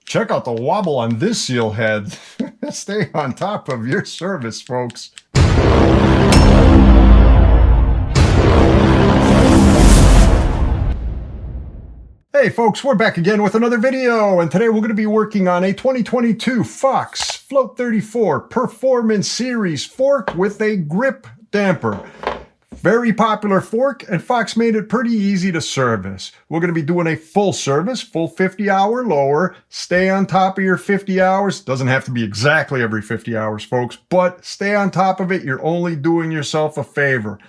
Check out the wobble on this seal head. Stay on top of your service, folks. Hey folks, we're back again with another video, and today we're going to be working on a 2022 Fox Float 34 Performance Series fork with a grip damper. Very popular fork, and Fox made it pretty easy to service. We're going to be doing a full service, full 50-hour lower. Stay on top of your 50 hours. Doesn't have to be exactly every 50 hours, folks, but stay on top of it. You're only doing yourself a favor.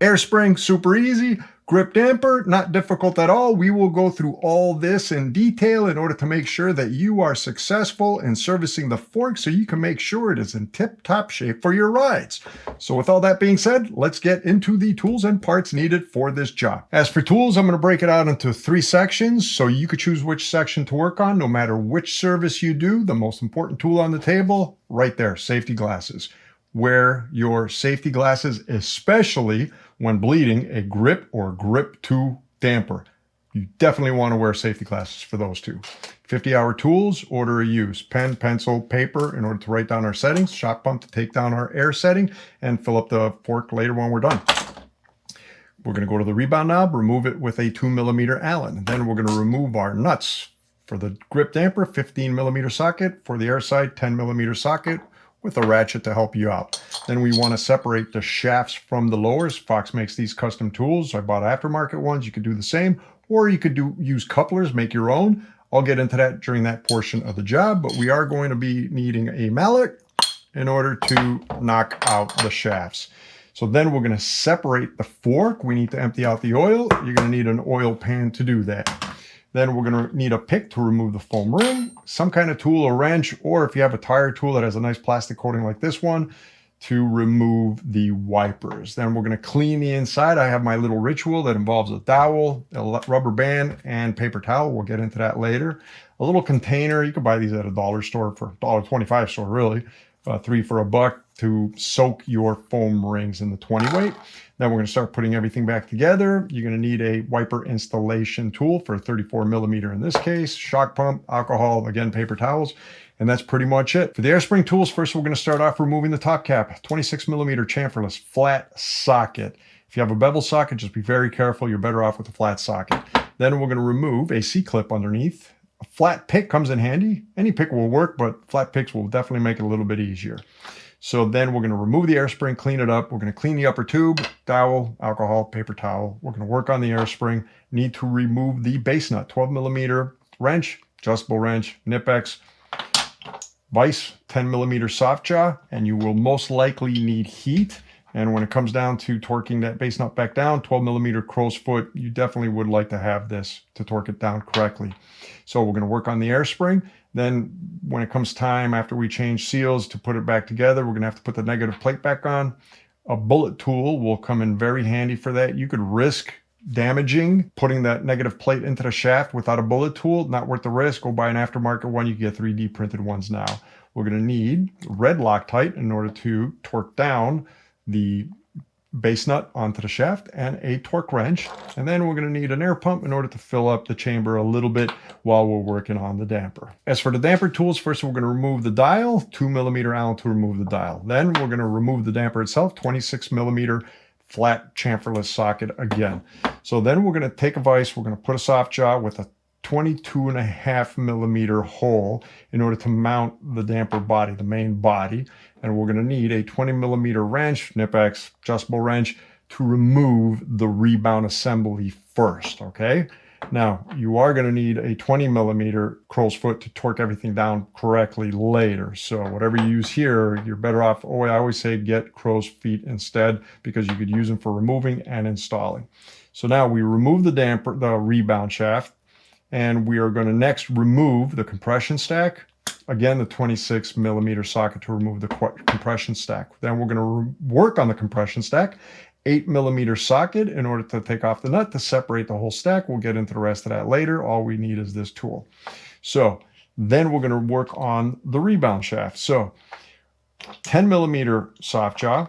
Air spring, super easy. Grip damper, not difficult at all. We will go through all this in detail in order to make sure that you are successful in servicing the fork so you can make sure it is in tip-top shape for your rides. So with all that being said, let's get into the tools and parts needed for this job. As for tools, I'm going to break it out into 3 sections so you could choose which section to work on no matter which service you do. The most important tool on the table, right there, safety glasses. Wear your safety glasses, especially when bleeding a grip or grip 2 damper. You definitely want to wear safety glasses for those two. 50-hour tools, order of use, pen, pencil, paper in order to write down our settings, shock pump to take down our air setting, and fill up the fork later when we're done. We're going to go to the rebound knob, remove it with a 2mm Allen. Then we're going to remove our nuts. For the grip damper, 15mm socket. For the air side, 10mm socket, with a ratchet to help you out. Then we want to separate the shafts from the lowers. Fox makes these custom tools. I bought aftermarket ones. You could do the same, or you could use couplers, make your own. I'll get into that during that portion of the job, but we are going to be needing a mallet in order to knock out the shafts. So then we're going to separate the fork. We need to empty out the oil. You're going to need an oil pan to do that. Then we're going to need a pick to remove the foam ring, some kind of tool or wrench, or if you have a tire tool that has a nice plastic coating like this one, to remove the wipers. Then we're going to clean the inside. I have my little ritual that involves a dowel, a rubber band, and paper towel. We'll get into that later. A little container. You can buy these at a dollar store for $1.25 store, really. 3 for $1 to soak your foam rings in the 20 weight. Then we're going to start putting everything back together. You're going to need a wiper installation tool for 34mm in this case, shock pump, alcohol, again, paper towels, and that's pretty much it. For the air spring tools, first we're going to start off removing the top cap, 26mm chamferless flat socket. If you have a bevel socket, just be very careful. You're better off with a flat socket. Then we're going to remove a C-clip underneath. A flat pick comes in handy. Any pick will work, but flat picks will definitely make it a little bit easier. So then we're going to remove the air spring, clean it up. We're going to clean the upper tube, dowel, alcohol, paper towel. We're going to work on the air spring. Need to remove the base nut, 12mm wrench, adjustable wrench, Nip-X, vise, 10mm soft jaw, and you will most likely need heat. And when it comes down to torquing that base nut back down, 12mm crow's foot, you definitely would like to have this to torque it down correctly. So we're going to work on the air spring. Then when it comes time after we change seals to put it back together, we're going to have to put the negative plate back on. A bullet tool will come in very handy for that. You could risk damaging putting that negative plate into the shaft without a bullet tool. Not worth the risk. Go buy an aftermarket one. You can get 3D printed ones now. We're going to need red Loctite in order to torque down the base nut onto the shaft and a torque wrench. And then we're going to need an air pump in order to fill up the chamber a little bit while we're working on the damper. As for the damper tools, first we're going to remove the dial, 2mm Allen to remove the dial. Then we're going to remove the damper itself, 26mm flat chamferless socket again. So then we're going to take a vise, we're going to put a soft jaw with a 22.5mm hole in order to mount the damper body, the main body. And we're going to need a 20mm wrench, Nip-X, adjustable wrench, to remove the rebound assembly first, okay? Now, you are going to need a 20mm crow's foot to torque everything down correctly later. So whatever you use here, you're better off, I always say get crow's feet instead, because you could use them for removing and installing. So now we remove the damper, the rebound shaft, and we are going to next remove the compression stack. Again, the 26mm socket to remove the compression stack. Then we're going to work on the compression stack. 8mm socket in order to take off the nut to separate the whole stack. We'll get into the rest of that later. All we need is this tool. So then we're going to work on the rebound shaft. So 10mm soft jaw,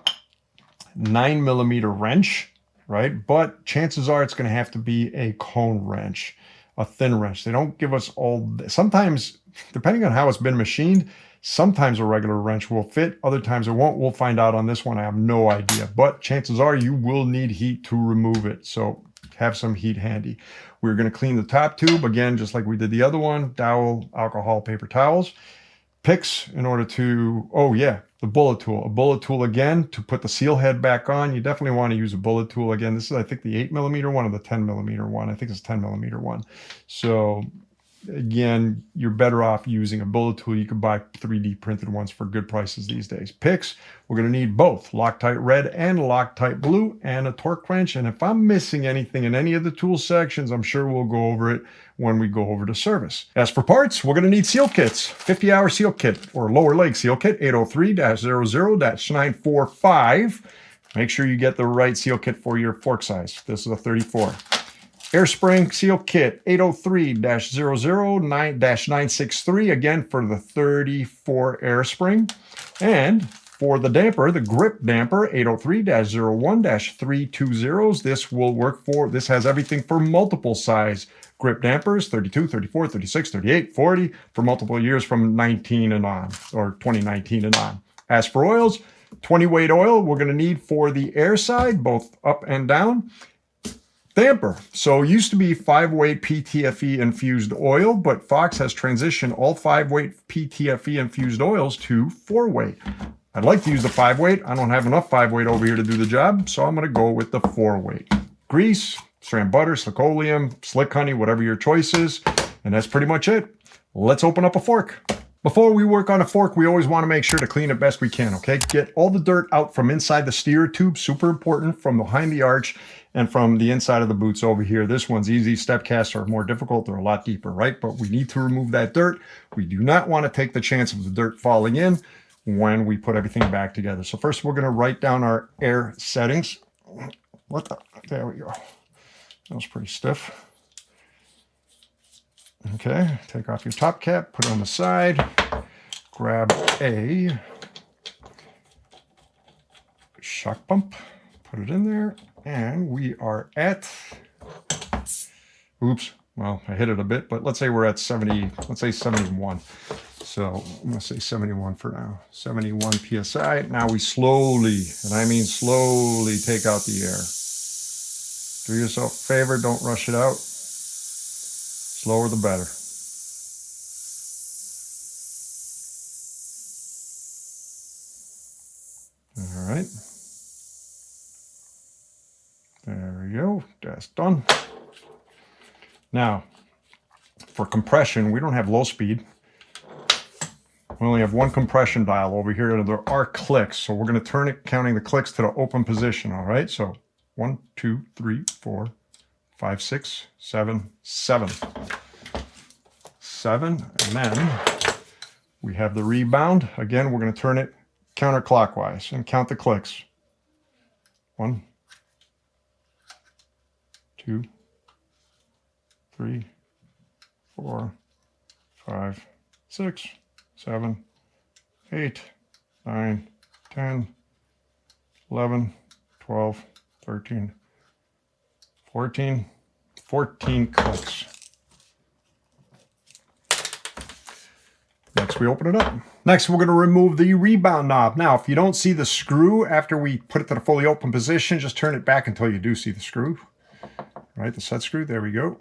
9mm wrench, right? But chances are it's going to have to be a cone wrench. a thin wrench. They don't give us all, sometimes, depending on how it's been machined, sometimes a regular wrench will fit, other times it won't. We'll find out on this one. I have no idea, but chances are you will need heat to remove it. So have some heat handy. We're going to clean the top tube again, just like we did the other one. Dowel, alcohol, paper towels, picks in order to, oh yeah, the bullet tool. A bullet tool again to put the seal head back on. You definitely want to use a bullet tool again. This is, I think, the 8mm one or the 10mm one. I think it's 10mm one. So again, you're better off using a bullet tool. You can buy 3D printed ones for good prices these days. Picks, we're going to need both Loctite red and Loctite blue, and a torque wrench. And if I'm missing anything in any of the tool sections, I'm sure we'll go over it when we go over to service. As for parts, we're going to need seal kits. 50-hour seal kit or lower leg seal kit, 803-00-945. Make sure you get the right seal kit for your fork size. This is a 34. Air spring seal kit, 803-009-963, again for the 34 air spring. And for the damper, the grip damper, 803-01-320. This will work for, this has everything for multiple size grip dampers, 32, 34, 36, 38, 40, for multiple years from 19 and on, or 2019 and on. As for oils, 20 weight oil we're going to need for the air side, both up and down. Damper. So it used to be 5-weight PTFE infused oil, but Fox has transitioned all 5-weight PTFE infused oils to 4-weight. I'd like to use the 5-weight. I don't have enough 5-weight over here to do the job, so I'm going to go with the 4-weight. Grease, strand butter, slickoleum, slick honey, whatever your choice is. And that's pretty much it. Let's open up a fork. Before we work on a fork, we always want to make sure to clean it best we can, okay? Get all the dirt out from inside the steer tube, super important, from behind the arch and from the inside of the boots over here. This one's easy. Step casts are more difficult. They're a lot deeper, right? But we need to remove that dirt. We do not want to take the chance of the dirt falling in when we put everything back together. So first we're going to write down our air settings. There we go. That was pretty stiff. Okay, take off your top cap, put it on the side, grab a shock pump, put it in there, and we are at, oops, well, I hit it a bit, but let's say we're at 70, let's say 71. So I'm going to say 71 for now, 71 PSI. Now we slowly, and I mean slowly, take out the air. Do yourself a favor, don't rush it out. Slower the better. All right. There we go. That's done. Now, for compression, we don't have low speed. We only have one compression dial over here, and there are clicks. So we're going to turn it, counting the clicks, to the open position. All right. So 1, 2, 3, 4, 5, 6, 7, 7. 7, and then we have the rebound. Again, we're going to turn it counterclockwise and count the clicks. 1, 2, 3, 4, 5, 6, 7, 8, 9, 10, 11, 12, 13, 14 clicks. Next, we open it up. Next, we're going to remove the rebound knob. Now, if you don't see the screw after we put it to the fully open position, just turn it back until you do see the screw. Right, the set screw, there we go.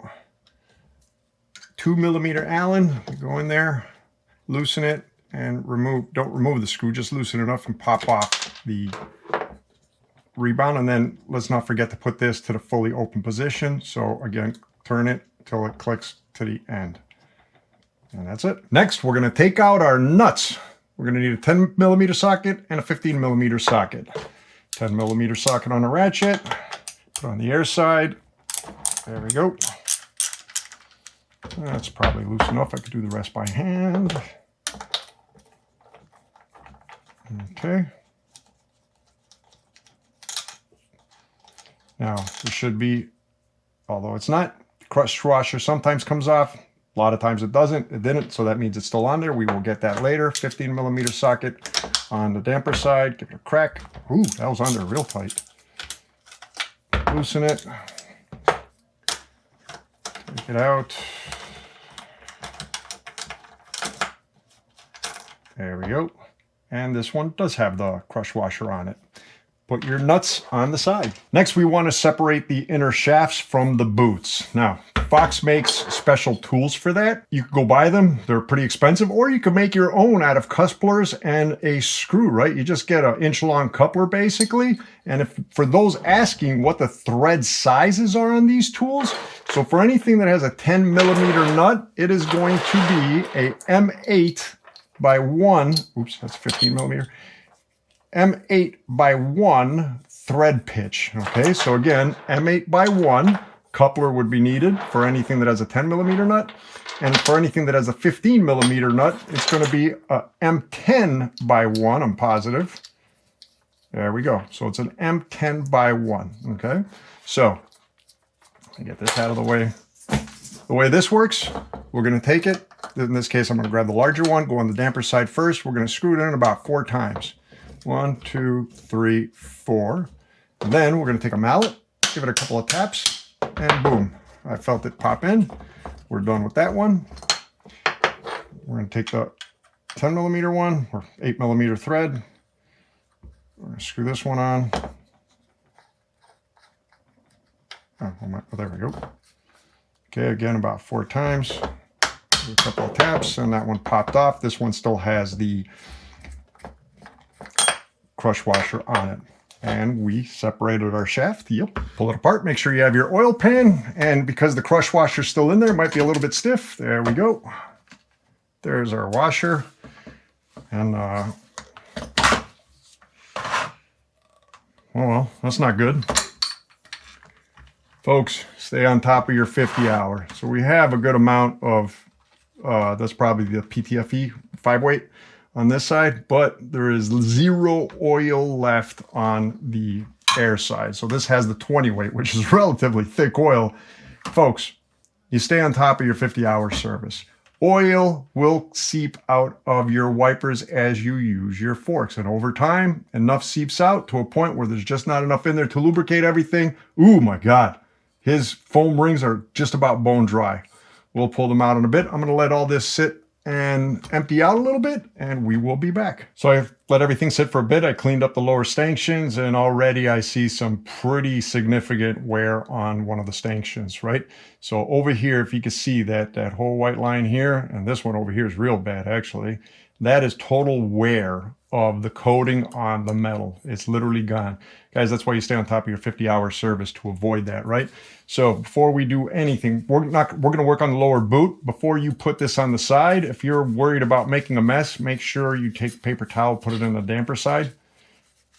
2mm Allen, go in there, loosen it, and don't remove the screw, just loosen it enough and pop off the rebound. And then let's not forget to put this to the fully open position. So again, turn it till it clicks to the end. And that's it. Next, we're going to take out our nuts. We're going to need a 10mm socket and a 15mm socket. 10mm socket on the ratchet, put on the air side. There we go. That's probably loose enough. I could do the rest by hand. Okay. Now, there should be, although it's not, the crush washer sometimes comes off. A lot of times it doesn't. It didn't, so that means it's still on there. We will get that later. 15mm socket on the damper side. Give it a crack. Ooh, that was under real tight. Loosen it. Take it out. There we go. And this one does have the crush washer on it. Put your nuts on the side. Next, we want to separate the inner shafts from the boots. Now, Fox makes special tools for that. You can go buy them. They're pretty expensive, or you can make your own out of couplers and a screw, right? You just get an inch-long coupler, basically. And if for those asking what the thread sizes are on these tools, so for anything that has a 10 millimeter nut, it is going to be a M8 by 1, oops, that's 15 millimeter, M8 by 1 thread pitch. Okay, so again, M8 by 1 coupler would be needed for anything that has a 10 millimeter nut. And for anything that has a 15 millimeter nut, it's going to be a M10 by 1, I'm positive. There we go. So it's an M10 by 1. Okay, so let me get this out of the way. The way this works, we're going to take it. In this case, I'm going to grab the larger one, go on the damper side first. We're going to screw it in about 4 times. 1, 2, 3, 4. And then we're going to take a mallet, give it a couple of taps, and boom. I felt it pop in. We're done with that one. We're going to take the 10 millimeter one, or 8 millimeter thread. We're going to screw this one on. Oh, there we go. Okay, again, about 4 times. A couple of taps, and that one popped off. This one still has the crush washer on it. And we separated our shaft. Yep. Pull it apart. Make sure you have your oil pan. And because the crush washer's still in there, it might be a little bit stiff. There we go. There's our washer. And, oh well, that's not good. Folks, stay on top of your 50 hour. So we have a good amount of, that's probably the PTFE 5-weight on this side, but there is 0 oil left on the air side. So this has the 20-weight, which is relatively thick oil. Folks, you stay on top of your 50-hour service. Oil will seep out of your wipers as you use your forks. And over time, enough seeps out to a point where there's just not enough in there to lubricate everything. Ooh, my God. His foam rings are just about bone dry. We'll pull them out in a bit. I'm going to let all this sit and empty out a little bit, and we will be back. So I've let everything sit for a bit. I cleaned up the lower stanchions, and already I see some pretty significant wear on one of the stanchions, right? So over here, if you can see that whole white line here, and this one over here is real bad, actually. That is total wear of the coating on the metal. It's literally gone. Guys, that's why you stay on top of your 50-hour service, to avoid that, right? So before we do anything, we're going to work on the lower boot. Before you put this on the side, if you're worried about making a mess, make sure you take a paper towel, put it in the damper side,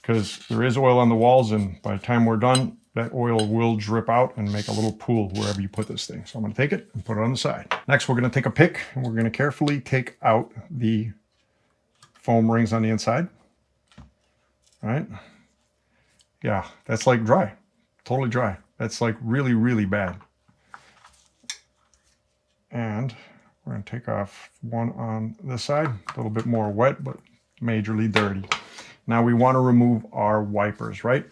because there is oil on the walls, and by the time we're done, that oil will drip out and make a little pool wherever you put this thing. So I'm going to take it and put it on the side. Next, we're going to take a pick, and we're going to carefully take out the foam rings on the inside. All right. Yeah, that's like dry, totally dry. That's like really, really bad. And we're going to take off one on this side, a little bit more wet, but majorly dirty. Now we want to remove our wipers, right?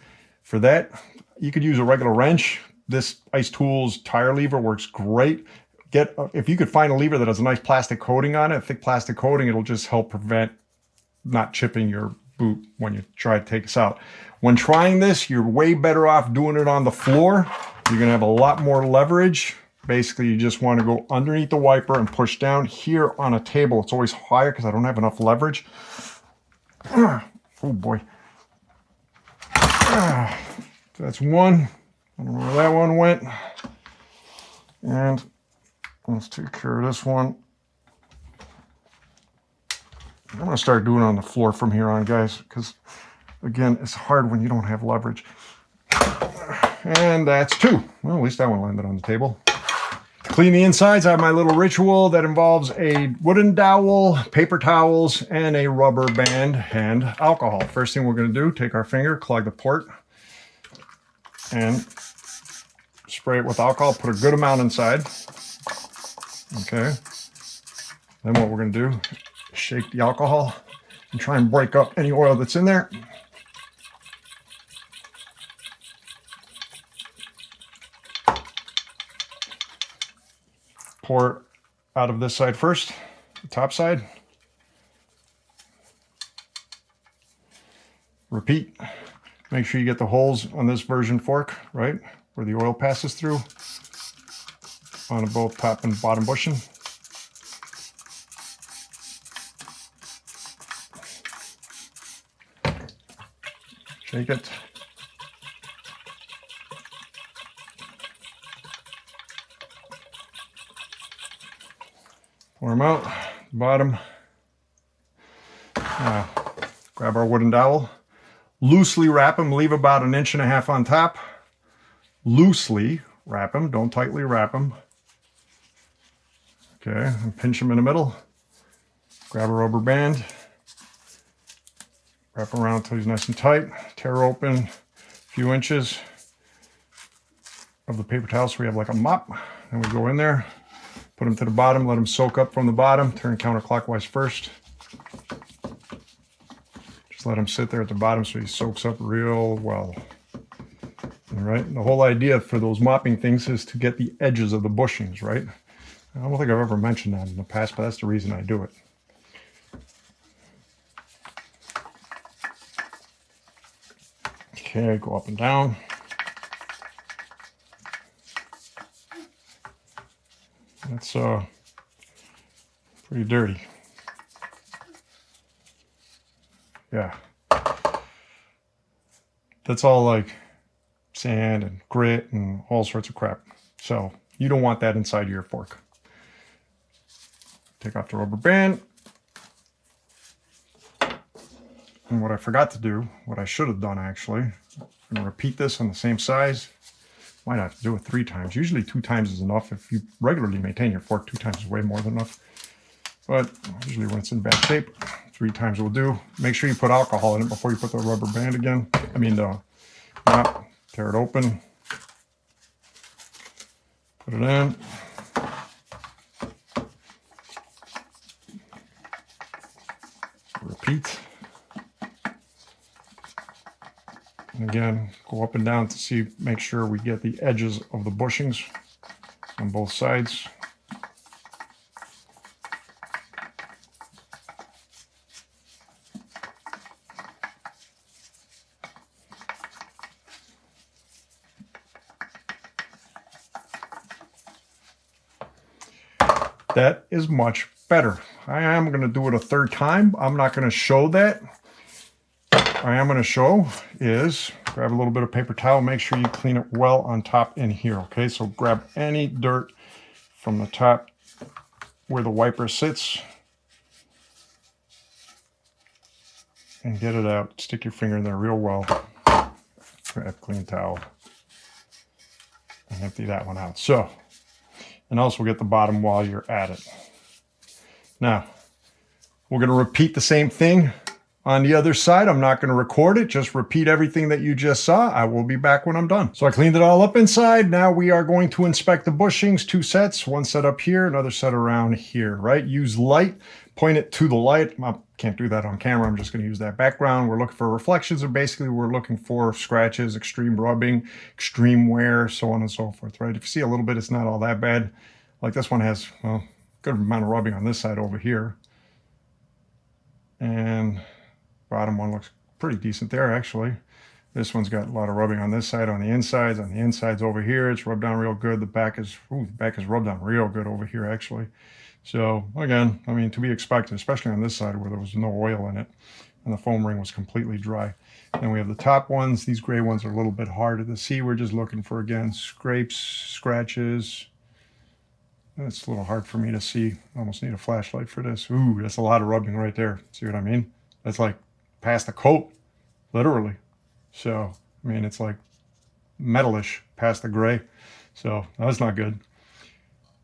For that, you could use a regular wrench. This Ice Tools tire lever works great. If you could find a lever that has a nice plastic coating on it, a thick plastic coating, it'll just help prevent not chipping your boot when you try to take this out. When trying this, you're way better off doing it on the floor. You're going to have a lot more leverage. Basically, you just want to go underneath the wiper and push down. Here on a table, it's always higher because I don't have enough leverage. Oh boy. That's one. I don't know where that one went. And let's take care of this one. I'm going to start doing it on the floor from here on, guys, because, again, it's hard when you don't have leverage. And that's 2. Well, at least that one landed on the table. To clean the insides, I have my little ritual that involves a wooden dowel, paper towels, and a rubber band and alcohol. First thing we're going to do, take our finger, clog the port, and spray it with alcohol. Put a good amount inside. Okay. Then what we're going to do, shake the alcohol and try and break up any oil that's in there. Pour out of this side first, the top side. Repeat. Make sure you get the holes on this version fork, right, where the oil passes through on both top and bottom bushing. Shake it. Pour them out, bottom. Grab our wooden dowel. Loosely wrap them, leave about 1.5 inches on top. Loosely wrap them, don't tightly wrap them. Okay, and pinch them in the middle. Grab a rubber band. Wrap around until he's nice and tight. Tear open a few inches of the paper towel so we have like a mop. And we go in there, put them to the bottom, let them soak up from the bottom. Turn counterclockwise first. Just let him sit there at the bottom so he soaks up real well. All right, the whole idea for those mopping things is to get the edges of the bushings, right? I don't think I've ever mentioned that in the past, but that's the reason I do it. Okay, go up and down. That's pretty dirty. Yeah. That's all like sand and grit and all sorts of crap. So you don't want that inside your fork. Take off the rubber band. And what I forgot to do, what I should have done actually, I'm going to repeat this on the same size. Might have to do it 3 times. Usually 2 times is enough. If you regularly maintain your fork, 2 times is way more than enough. But usually when it's in bad shape, 3 times will do. Make sure you put alcohol in it before you put the rubber band again. I mean the mop. Tear it open. Put it in. Repeat. And again, go up and down to see, make sure we get the edges of the bushings on both sides. That is much better. I am going to do it a 3rd time. I'm not going to show that. I am going to show is grab a little bit of paper towel. Make sure you clean it well on top in here. Okay, so grab any dirt from the top where the wiper sits and get it out. Stick your finger in there real well. Grab a clean towel and empty that one out. So, and also get the bottom while you're at it. Now, we're going to repeat the same thing on the other side. I'm not going to record it. Just repeat everything that you just saw. I will be back when I'm done. So I cleaned it all up inside. Now we are going to inspect the bushings. 2 sets. 1 set up here, another set around here, right? Use light. Point it to the light. I can't do that on camera. I'm just going to use that background. We're looking for reflections, or basically we're looking for scratches, extreme rubbing, extreme wear, so on and so forth, right? If you see a little bit, it's not all that bad. Like this one has, well, a good amount of rubbing on this side over here. And bottom one looks pretty decent there, actually. This one's got a lot of rubbing on this side, on the insides. On the insides over here, it's rubbed down real good. The back is rubbed down real good over here, actually. So again, I mean, to be expected, especially on this side where there was no oil in it and the foam ring was completely dry. Then we have the top ones. These gray ones are a little bit harder to see. We're just looking for, again, scrapes, scratches. It's a little hard for me to see. I almost need a flashlight for this. Ooh, that's a lot of rubbing right there. See what I mean? That's like past the coat, literally. So, I mean, it's like metalish past the gray. So that's not good,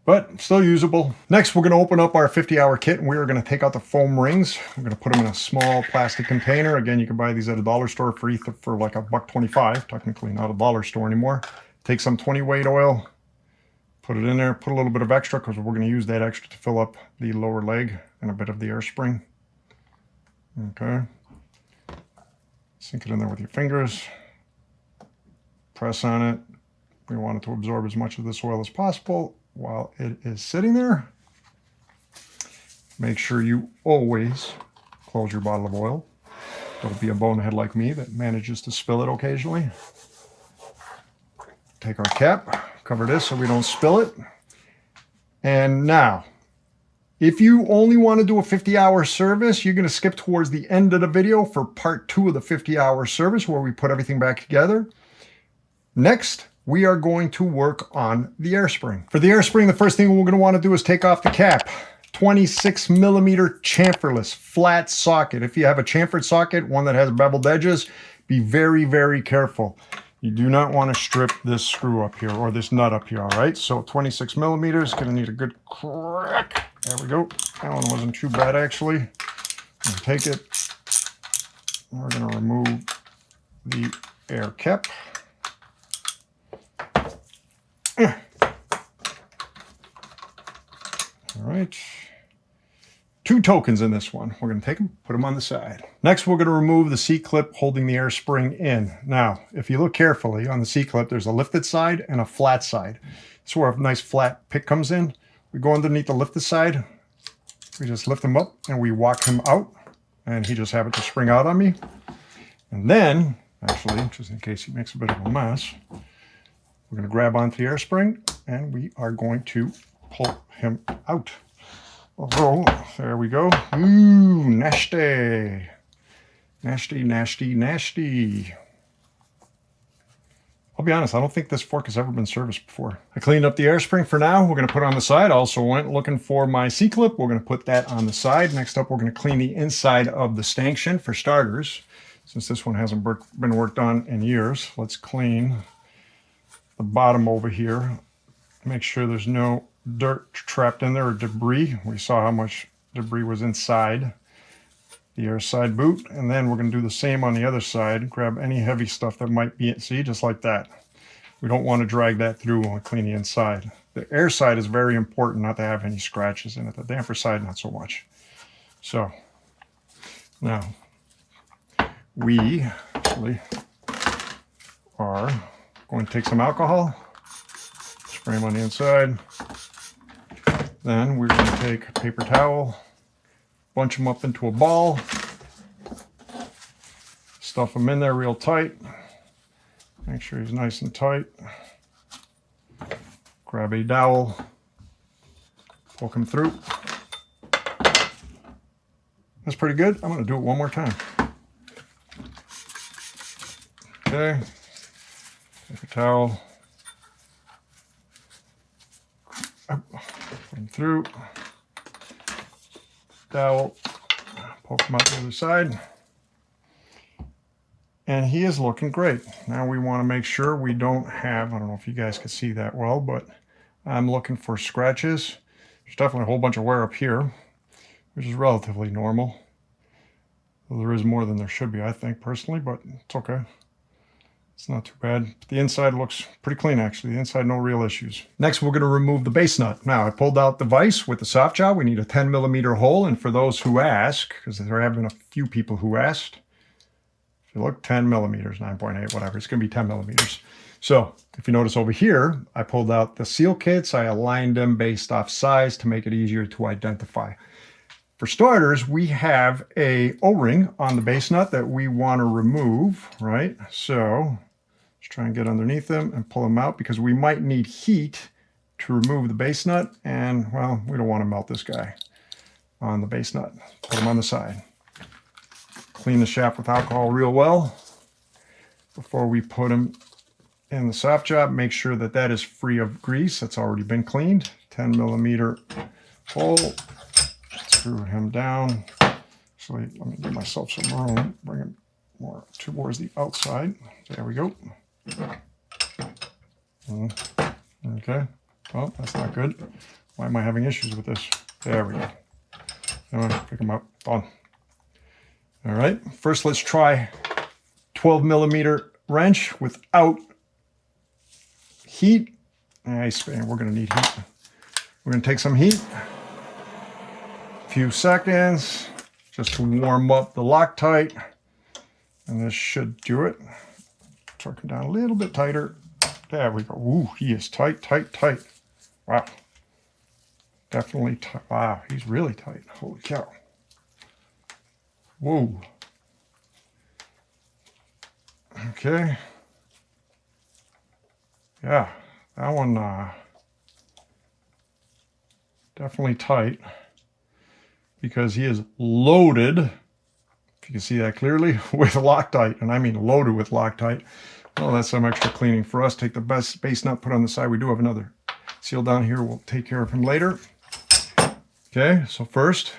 but still usable. Next, we're going to open up our 50-hour kit, and we are going to take out the foam rings. We're going to put them in a small plastic container. Again, you can buy these at a dollar store for like $1.25. Technically not a dollar store anymore. Take some 20 weight oil. Put it in there, put a little bit of extra because we're going to use that extra to fill up the lower leg and a bit of the air spring. Okay. Sink it in there with your fingers. Press on it. We want it to absorb as much of this oil as possible while it is sitting there. Make sure you always close your bottle of oil. Don't be a bonehead like me that manages to spill it occasionally. Take our cap, cover this so we don't spill it. And now, if you only want to do a 50-hour service, you're going to skip towards the end of the video for part 2 of the 50-hour service where we put everything back together. Next, we are going to work on the air spring. For the air spring, the first thing we're going to want to do is take off the cap. 26 millimeter chamferless flat socket. If you have a chamfered socket, one that has beveled edges, be very, very careful. You do not want to strip this screw up here or this nut up here, all right? So 26 millimeters, gonna need a good crack. There we go. That one wasn't too bad, actually. I'm gonna take it. We're gonna remove the air cap. All right. 2 tokens in this one. We're going to take them, put them on the side. Next, we're going to remove the C-clip holding the air spring in. Now, if you look carefully on the C-clip, there's a lifted side and a flat side. This is where a nice flat pick comes in. We go underneath the lifted side. We just lift him up and we walk him out. And he just happened to spring out on me. And then, actually, just in case he makes a bit of a mess, we're going to grab onto the air spring and we are going to pull him out. Oh, there we go. Ooh, nasty. Nasty, nasty, nasty. I'll be honest, I don't think this fork has ever been serviced before. I cleaned up the air spring for now. We're going to put it on the side. I also went looking for my C-clip. We're going to put that on the side. Next up, we're going to clean the inside of the stanchion for starters. Since this one hasn't been worked on in years, let's clean the bottom over here. Make sure there's no dirt trapped in there or debris. We saw how much debris was inside the air side boot. And then we're going to do the same on the other side. Grab any heavy stuff that might be, see, just like that. We don't want to drag that through when we clean the inside. The air side is very important not to have any scratches in it. The damper side, not so much. So now we actually are going to take some alcohol, spray them on the inside. Then we're going to take a paper towel, bunch them up into a ball, stuff them in there real tight, make sure he's nice and tight. Grab a dowel, poke him through. That's pretty good. I'm going to do it one more time. Okay, paper towel. Put him through. Dowel. Poke him out the other side. And he is looking great. Now we want to make sure we don't have, I don't know if you guys can see that well, but I'm looking for scratches. There's definitely a whole bunch of wear up here, which is relatively normal. Well, there is more than there should be, I think, personally, but it's okay. It's not too bad. The inside looks pretty clean, actually. The inside, no real issues. Next, we're going to remove the base nut. Now, I pulled out the vise with the soft jaw. We need a 10 millimeter hole. And for those who ask, because there have been a few people who asked, if you look, 10 millimeters, 9.8, whatever, it's going to be 10 millimeters. So if you notice over here, I pulled out the seal kits. I aligned them based off size to make it easier to identify. For starters, we have a O-ring on the base nut that we want to remove, right? So let's try and get underneath them and pull them out because we might need heat to remove the base nut. And, well, we don't want to melt this guy on the base nut. Put him on the side. Clean the shaft with alcohol real well before we put him in the soft job. Make sure that that is free of grease. That's already been cleaned. 10 millimeter hole. Screw him down. Actually, let me give myself some room. Bring him more towards the outside. There we go. Okay. Oh, that's not good. Why am I having issues with this? There we go. Pick him up. Done. All right. First, let's try 12 millimeter wrench without heat. Nice, man. We're going to need heat. We're going to take some heat. Few seconds just to warm up the Loctite, and this should do it. Torque him down a little bit tighter. There we go. Ooh, he is tight, tight, tight. Wow. Definitely tight. Wow, he's really tight. Holy cow. Whoa. Okay. Yeah, that one definitely tight because he is loaded, if you can see that clearly, with Loctite. And I mean loaded with Loctite. Well, that's some extra cleaning for us. Take the base nut, put it on the side. We do have another seal down here. We'll take care of him later. Okay, so first,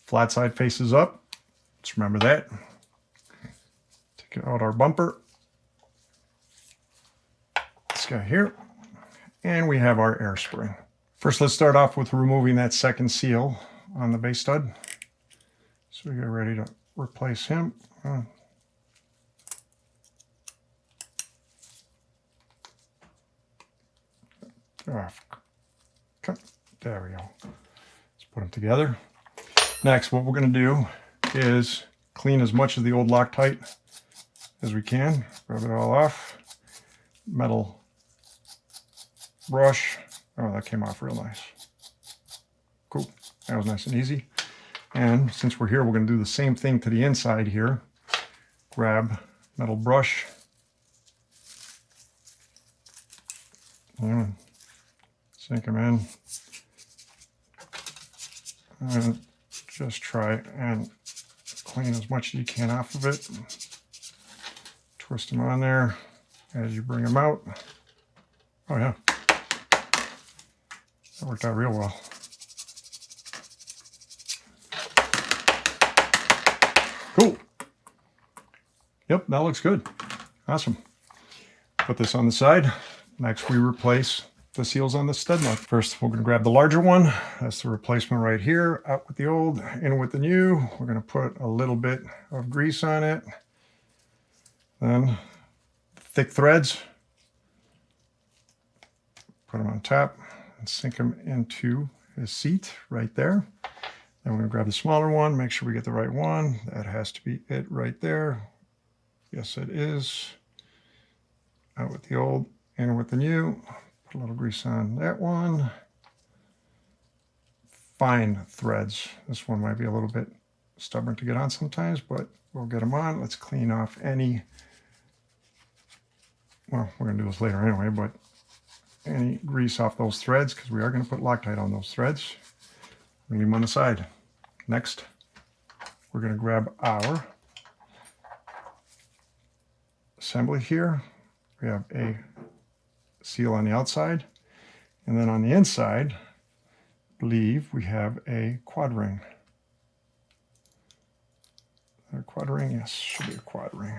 flat side faces up. Let's remember that. Take out our bumper. This guy here. And we have our air spring. First, let's start off with removing that second seal on the base stud. So we get ready to replace him. There we go. Let's put them together. Next, what we're going to do is clean as much of the old Loctite as we can. Rub it all off. Metal brush. Oh, that came off real nice. Cool. That was nice and easy. And since we're here, we're going to do the same thing to the inside here. Grab metal brush. And sink them in. And just try and clean as much as you can off of it. Twist them on there as you bring them out. Oh yeah. That worked out real well. Cool. Yep, that looks good. Awesome. Put this on the side. Next, we replace the seals on the stud nut. First, we're going to grab the larger one. That's the replacement right here. Out with the old, in with the new. We're going to put a little bit of grease on it. Then, thick threads. Put them on top and sink them into his seat right there. Then we're going to grab the smaller one, make sure we get the right one. That has to be it right there. Yes, it is. Out with the old, in with the new. Put a little grease on that one. Fine threads. This one might be a little bit stubborn to get on sometimes, but we'll get them on. Let's clean off any, well, we're going to do this later anyway, but any grease off those threads, because we are going to put Loctite on those threads. Leave them on the side. Next, we're going to grab our assembly here. We have a seal on the outside, and then on the inside, I believe we have a quad ring. A quad ring? Yes, should be a quad ring.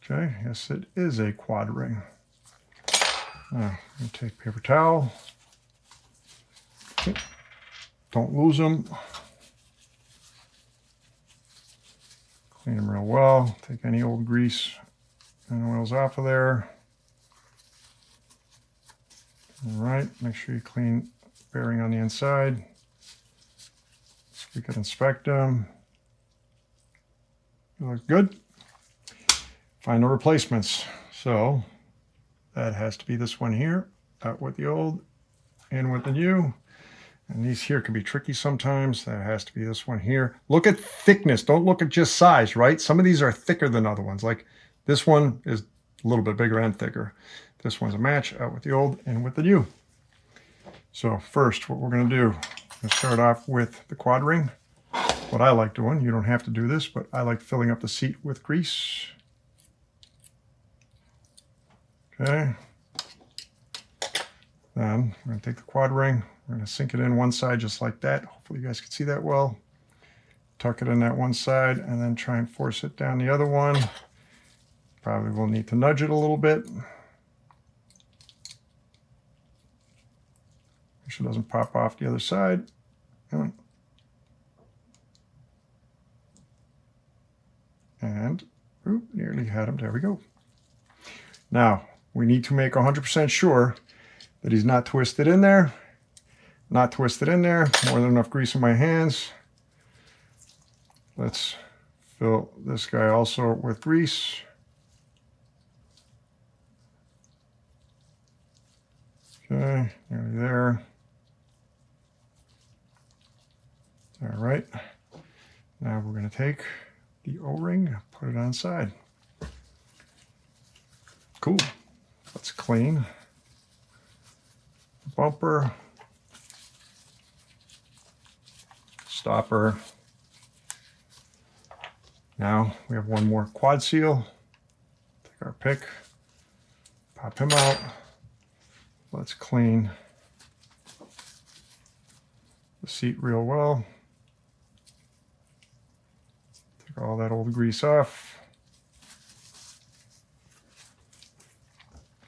Okay, yes, it is a quad ring. Now, I'm going to take paper towel. Okay. Don't lose them. Clean them real well. Take any old grease and oils off of there. All right, make sure you clean the bearing on the inside so we can inspect them. It looks good. Find the replacements. So that has to be this one here. Out with the old, in with the new. And these here can be tricky sometimes. That has to be this one here. Look at thickness. Don't look at just size, right? Some of these are thicker than other ones. Like this one is a little bit bigger and thicker. This one's a match. Out with the old, in with the new. So first, what we're going to do, I'm going to start off with the quad ring. What I like doing, you don't have to do this, but I like filling up the seat with grease. Okay. Then we're going to take the quad ring. We're going to sink it in one side just like that. Hopefully you guys can see that well. Tuck it in that one side and then try and force it down the other one. Probably will need to nudge it a little bit. Make sure it doesn't pop off the other side. And ooh, nearly had him. There we go. Now, we need to make 100% sure that he's not twisted in there. Not twisted in there. More than enough grease in my hands. Let's fill this guy also with grease. Okay, nearly there. All right. Now we're going to take the O-ring, put it on side. Cool. Let's clean the bumper, stopper. Now we have one more quad seal. Take our pick, pop him out. Let's clean the seat real well. Take all that old grease off.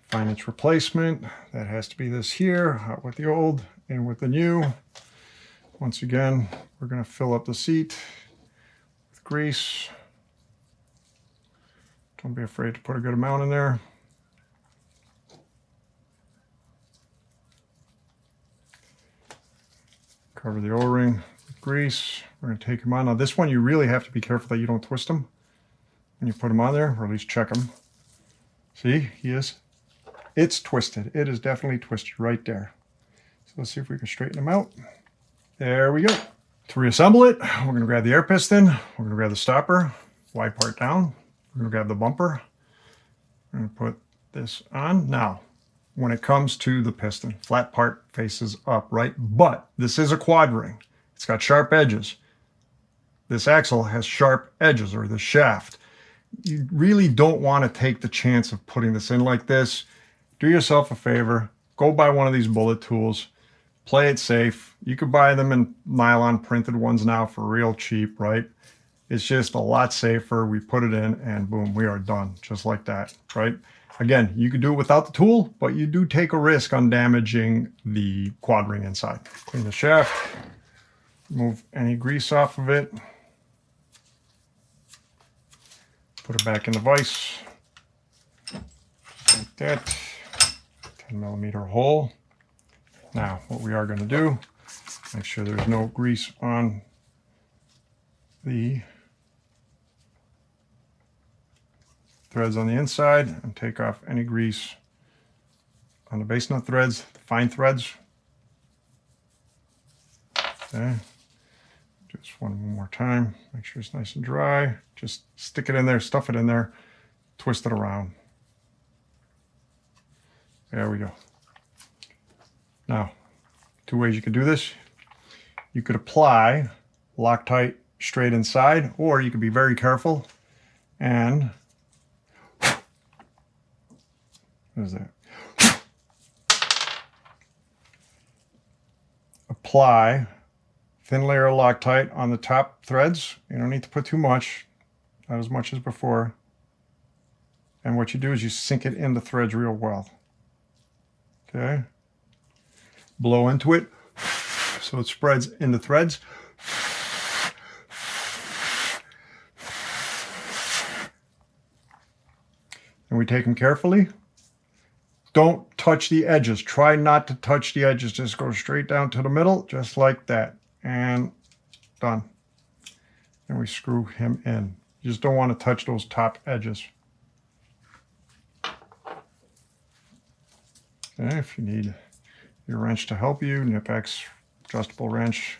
Find its replacement. That has to be this here, out with the old, in with the new. Once again, we're going to fill up the seat with grease. Don't be afraid to put a good amount in there. Cover the O-ring with grease. We're going to take them on. Now this one, you really have to be careful that you don't twist them when you put them on there, or at least check them. See, it's twisted. It is definitely twisted right there. So let's see if we can straighten them out. There we go. To reassemble it, we're going to grab the air piston. We're going to grab the stopper, wide part down. We're going to grab the bumper. We're going to put this on. Now, when it comes to the piston, flat part faces up, right? But this is a quad ring. It's got sharp edges. This axle has sharp edges, or the shaft. You really don't want to take the chance of putting this in like this. Do yourself a favor. Go buy one of these bullet tools. Play it safe. You could buy them in nylon printed ones now for real cheap, right? It's just a lot safer. We put it in and boom, we are done. Just like that, right? Again, you could do it without the tool, but you do take a risk on damaging the quad ring inside. Clean the shaft. Remove any grease off of it. Put it back in the vise. Like that. 10mm hole. Now, what we are going to do, make sure there's no grease on the threads on the inside, and take off any grease on the base nut threads, the fine threads. Okay. Just one more time. Make sure it's nice and dry. Just stick it in there, stuff it in there, twist it around. There we go. Now, two ways you could do this. You could apply Loctite straight inside, or you could be very careful and what is that? Apply thin layer of Loctite on the top threads. You don't need to put too much, not as much as before. And what you do is you sink it in the threads real well. Okay. Blow into it so it spreads in the threads. And we take them carefully. Don't touch the edges. Try not to touch the edges. Just go straight down to the middle, just like that. And done. And we screw him in. You just don't want to touch those top edges. Okay, if you need your wrench to help you, Nip-X adjustable wrench.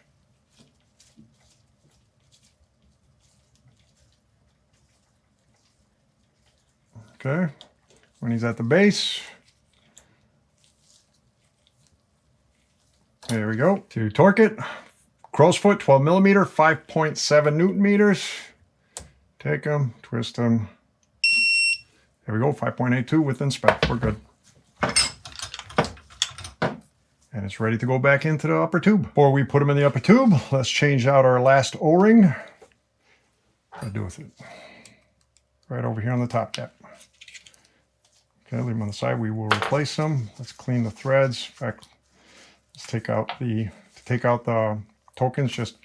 Okay, when he's at the base, there we go. To torque it, crow's foot, 12mm, 5.7 Newton meters. Take them, twist them. There we go, 5.82 within spec. We're good. And it's ready to go back into the upper tube. Before we put them in the upper tube, let's change out our last O-ring. What do I do with it? Right over here on the top cap. Okay, leave them on the side. We will replace them. Let's clean the threads. In fact, let's take out the tokens, just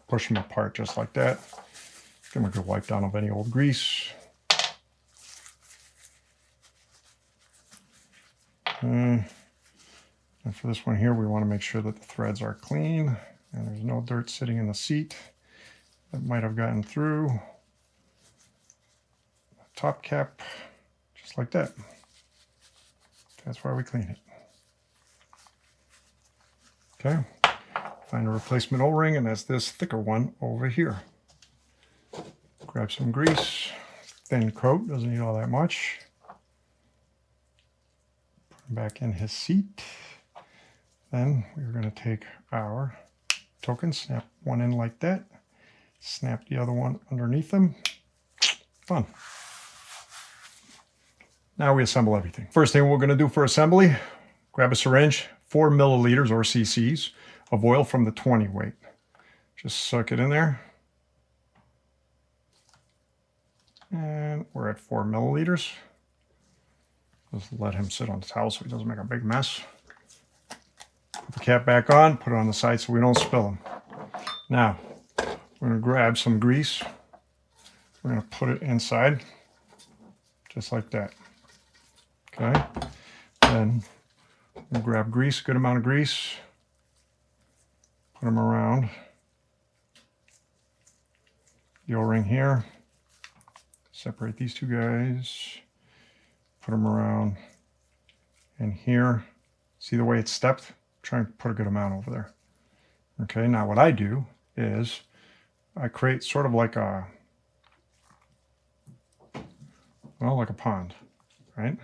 push them apart just like that. Give them a good wipe down of any old grease. Okay. And for this one here, we want to make sure that the threads are clean and there's no dirt sitting in the seat that might have gotten through. Top cap, just like that. That's why we clean it. Okay, find a replacement O-ring, and that's this thicker one over here. grab some grease, thin coat, doesn't need all that much. Put him back in his seat. Then we're going to take our token, snap one in like that, snap the other one underneath them. Done. Now we assemble everything. First thing we're going to do for assembly, grab a syringe, 4 milliliters or cc's of oil from the 20 weight. Just suck it in there. And we're at 4 milliliters. Just let him sit on the towel so he doesn't make a big mess. Put the cap back on, put it on the side so we don't spill them. Now, we're going to grab some grease. We're going to put it inside, just like that. Okay? Then we'll grab grease, good amount of grease. Put them around the O-ring here. Separate these two guys. Put them around in here. See the way it's stepped? Try and put a good amount over there. Okay, now what I do is I create sort of like a, well, like a pond, right?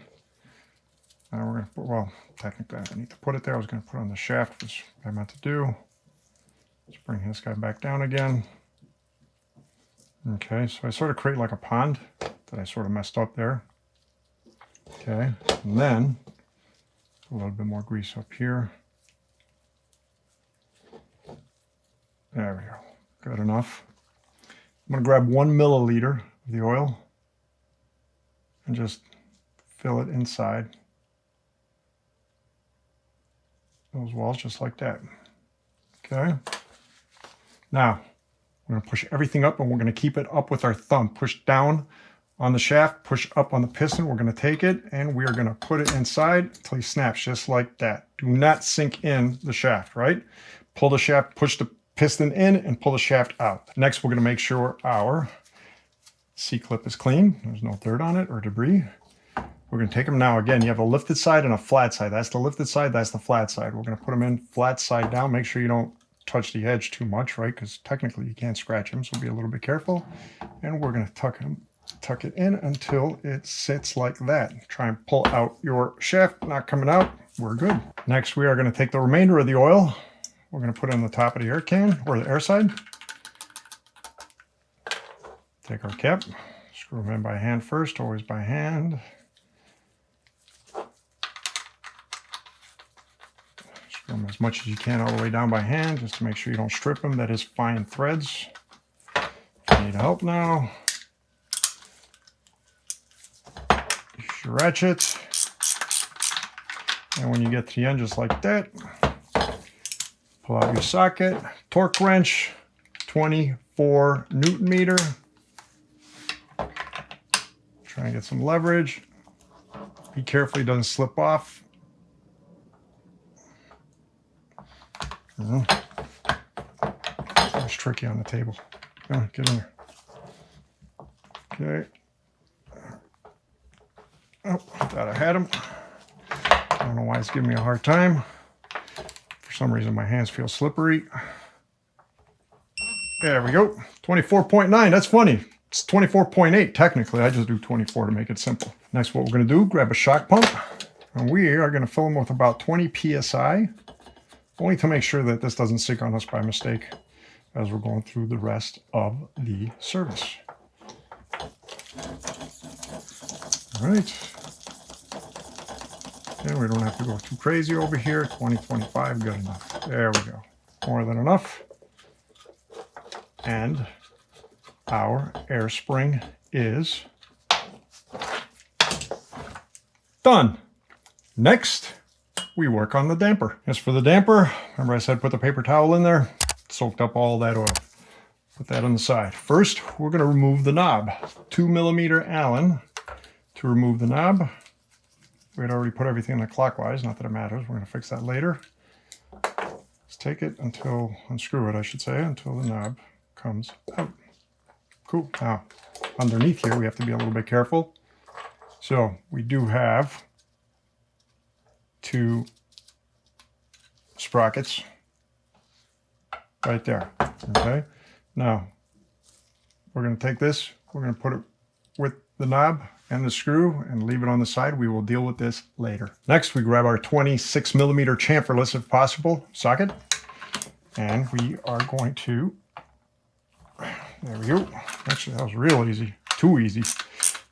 Now we're going to put, well, technically I need to put it there. I was going to put it on the shaft, which I meant to do. Let's bring this guy back down again. Okay, so I sort of create like a pond that I sort of messed up there. Okay, and then a little bit more grease up here. There we go. Good enough. I'm going to grab 1 milliliter of the oil and just fill it inside those walls just like that. Okay. Now, we're going to push everything up and we're going to keep it up with our thumb. Push down on the shaft, push up on the piston. We're going to take it and we are going to put it inside until he snaps just like that. Do not sink in the shaft, right? Pull the shaft, push the piston in and pull the shaft out. Next, we're going to make sure our C-clip is clean. There's no dirt on it or debris. We're going to take them now. Again, you have a lifted side and a flat side. That's the lifted side, that's the flat side. We're going to put them in flat side down. Make sure you don't touch the edge too much, right? Because technically you can't scratch them, so be a little bit careful. And we're going to tuck it in until it sits like that. Try and pull out your shaft, not coming out. We're good. Next, we are going to take the remainder of the oil. We're going to put it on the top of the air can, or the air side. Take our cap, screw them in by hand first, always by hand. Screw them as much as you can all the way down by hand, just to make sure you don't strip them. That is fine threads. If you need help now, use your ratchet. And when you get to the end, just like that, pull out your socket, torque wrench, 24 Newton meter. Try and get some leverage. Be careful it doesn't slip off. It's tricky on the table. Come on, get in there. Okay. Oh, thought I had him. I don't know why it's giving me a hard time. For some reason, my hands feel slippery. There we go. 24.9. That's funny. It's 24.8 technically. I just do 24 to make it simple. Next, what we're going to do, grab a shock pump. And we are going to fill them with about 20 psi. Only to make sure that this doesn't sink on us by mistake as we're going through the rest of the service. All right. And we don't have to go too crazy over here. 20, 25, good enough. There we go. More than enough. And our air spring is done. Next, we work on the damper. As for the damper, remember I said put the paper towel in there? Soaked up all that oil. Put that on the side. First, we're going to remove the knob. 2 millimeter Allen to remove the knob. We had already put everything in the clockwise, not that it matters. We're going to fix that later. Let's take it unscrew it, I should say, until the knob comes out. Cool. Now, underneath here, we have to be a little bit careful. So, we do have 2 sprockets right there. Okay. Now, we're going to take this, we're going to put it with the knob and the screw and leave it on the side. We will deal with this later. Next, we grab our 26mm chamferless, if possible, socket. And we are going to, there we go. Actually, that was real easy. Too easy.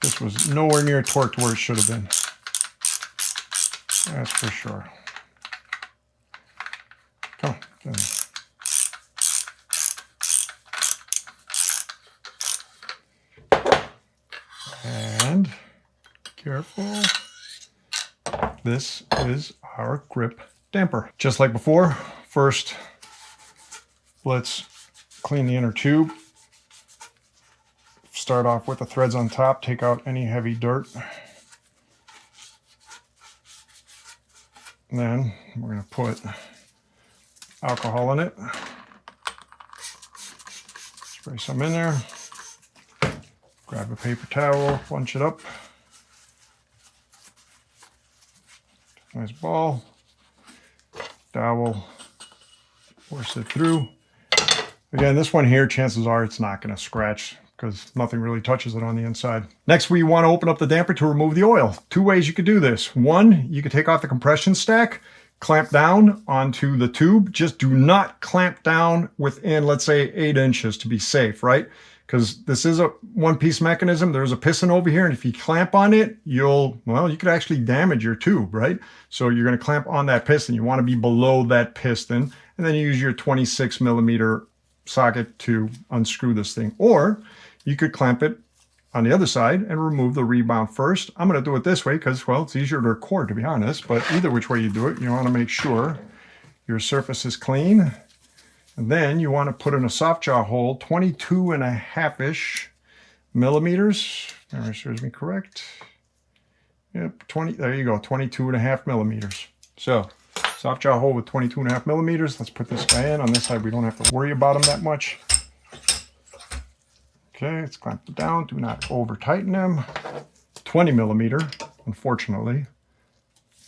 This was nowhere near torqued where it should have been. That's for sure. Come on. And careful. This is our grip damper. Just like before, first let's clean the inner tube. Start off with the threads on top, take out any heavy dirt. And then we're going to put alcohol in it. Spray some in there. Grab a paper towel, bunch it up. Nice ball. Dowel, force it through. Again, this one here, chances are it's not going to scratch because nothing really touches it on the inside. Next, we want to open up the damper to remove the oil. Two ways you could do this. One, you could take off the compression stack, clamp down onto the tube. Just do not clamp down within, let's say, 8 inches to be safe, right? Because this is a one-piece mechanism. There's a piston over here, and if you clamp on it, you could actually damage your tube, right? So you're going to clamp on that piston. You want to be below that piston, and then you use your 26mm socket to unscrew this thing. Or you could clamp it on the other side and remove the rebound first. I'm going to do it this way because, well, it's easier to record, to be honest. But either which way you do it, you want to make sure your surface is clean. And then you want to put in a soft jaw hole, 22.5-ish millimeters. That serves me correct. Yep, 20. There you go, 22.5 millimeters. So, soft jaw hole with 22.5 millimeters. Let's put this guy in. On this side, we don't have to worry about him that much. Okay, let's clamp it down. Do not over tighten him. 20mm, unfortunately.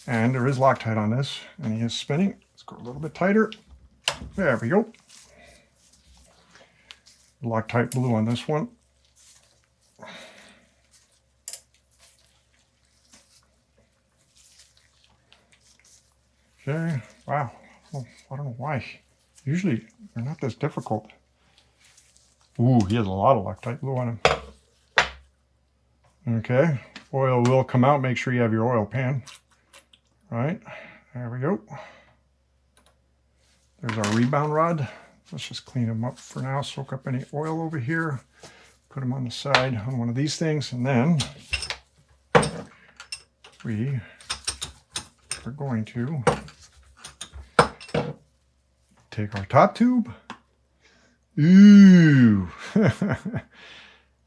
And there is Loctite on this, and he is spinning. Let's go a little bit tighter. There we go. Loctite blue on this one. Okay, wow. Well, I don't know why. Usually they're not this difficult. Ooh, he has a lot of Loctite blue on him. Okay, oil will come out. Make sure you have your oil pan. All right, there we go. There's our rebound rod. Let's just clean them up for now. Soak up any oil over here. Put them on the side on one of these things. And then we are going to take our top tube. Ooh,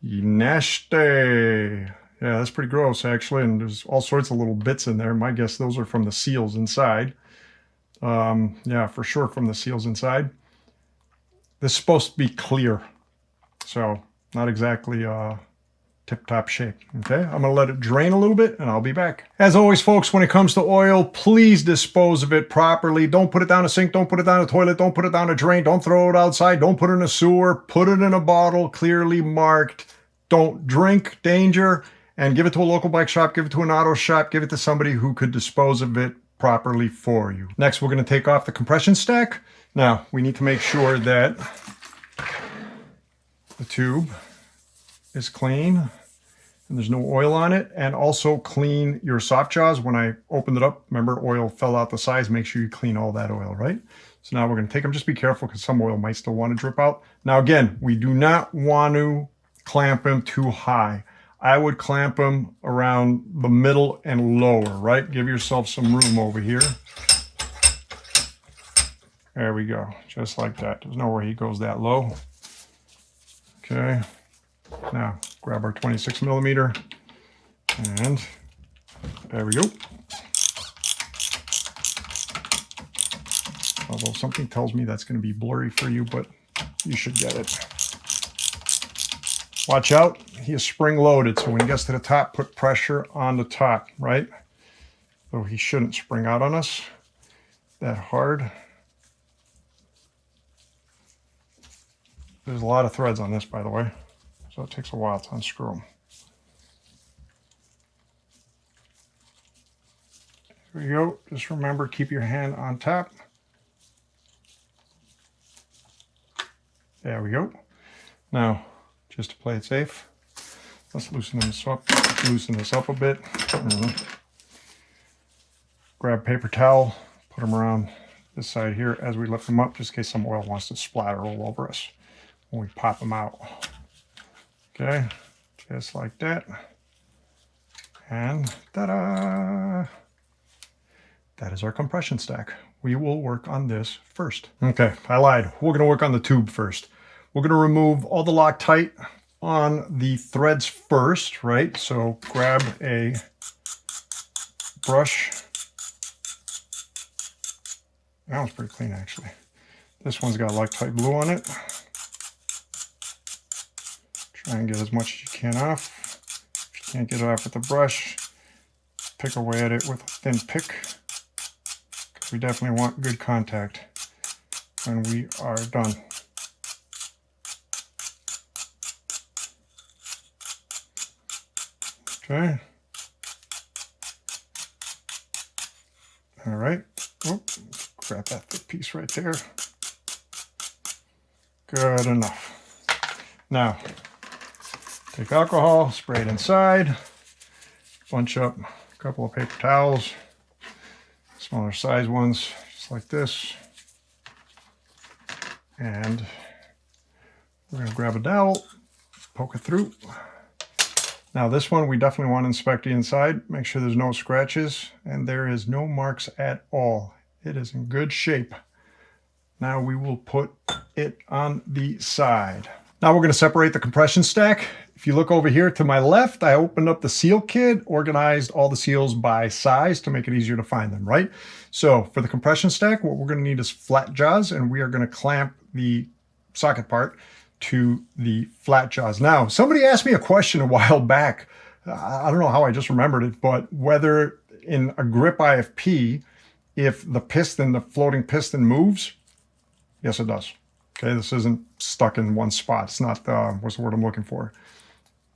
nasty. Yeah, that's pretty gross actually. And there's all sorts of little bits in there. My guess those are from the seals inside. Yeah, for sure from the seals inside. This is supposed to be clear, so not exactly tip-top shape. Okay, I'm gonna let it drain a little bit and I'll be back. As always, folks, when it comes to oil, please dispose of it properly. Don't put it down a sink, don't put it down a toilet, don't put it down a drain, don't throw it outside, don't put it in a sewer, put it in a bottle clearly marked. Don't drink, danger, and give it to a local bike shop, give it to an auto shop, give it to somebody who could dispose of it properly for you. Next, we're going to take off the compression stack. Now, we need to make sure that the tube is clean and there's no oil on it, and also clean your soft jaws. When I opened it up, remember, oil fell out the sides. Make sure you clean all that oil, right? So now we're going to take them. Just be careful because some oil might still want to drip out. Now, again, we do not want to clamp them too high. I would clamp them around the middle and lower, right? Give yourself some room over here. There we go, just like that. There's nowhere he goes that low. Okay, now grab our 26mm and there we go. Although something tells me that's going to be blurry for you, but you should get it. Watch out, he is spring loaded, so when he gets to the top, put pressure on the top, right? So he shouldn't spring out on us that hard. There's a lot of threads on this, by the way. so it takes a while to unscrew them. There you go. Just remember, keep your hand on top. There we go. Now, just to play it safe, let's loosen this up a bit. Grab paper towel, put them around this side here as we lift them up, just in case some oil wants to splatter all over us when we pop them out. Okay, just like that. And ta-da! That is our compression stack. We will work on this first. Okay, I lied. We're going to work on the tube first. We're going to remove all the Loctite on the threads first, right? So grab a brush. That one's pretty clean, actually. This one's got Loctite glue on it. Try and get as much as you can off. If you can't get it off with the brush, pick away at it with a thin pick. We definitely want good contact when we are done. Okay. All right. Oh, grab that thick piece right there. Good enough. Now, take alcohol, spray it inside, bunch up a couple of paper towels. Smaller size ones, just like this. And we're going to grab a dowel, poke it through. Now this one, we definitely want to inspect the inside, make sure there's no scratches, and there is no marks at all. It is in good shape. Now we will put it on the side. Now we're going to separate the compression stack. If you look over here to my left, I opened up the seal kit, organized all the seals by size to make it easier to find them, right? So for the compression stack, what we're going to need is flat jaws, and we are going to clamp the socket part to the flat jaws. Now, somebody asked me a question a while back. I don't know how I just remembered it, but whether in a grip IFP, if the piston, the floating piston moves, yes, it does. Okay, this isn't stuck in one spot. It's not, what's the word I'm looking for?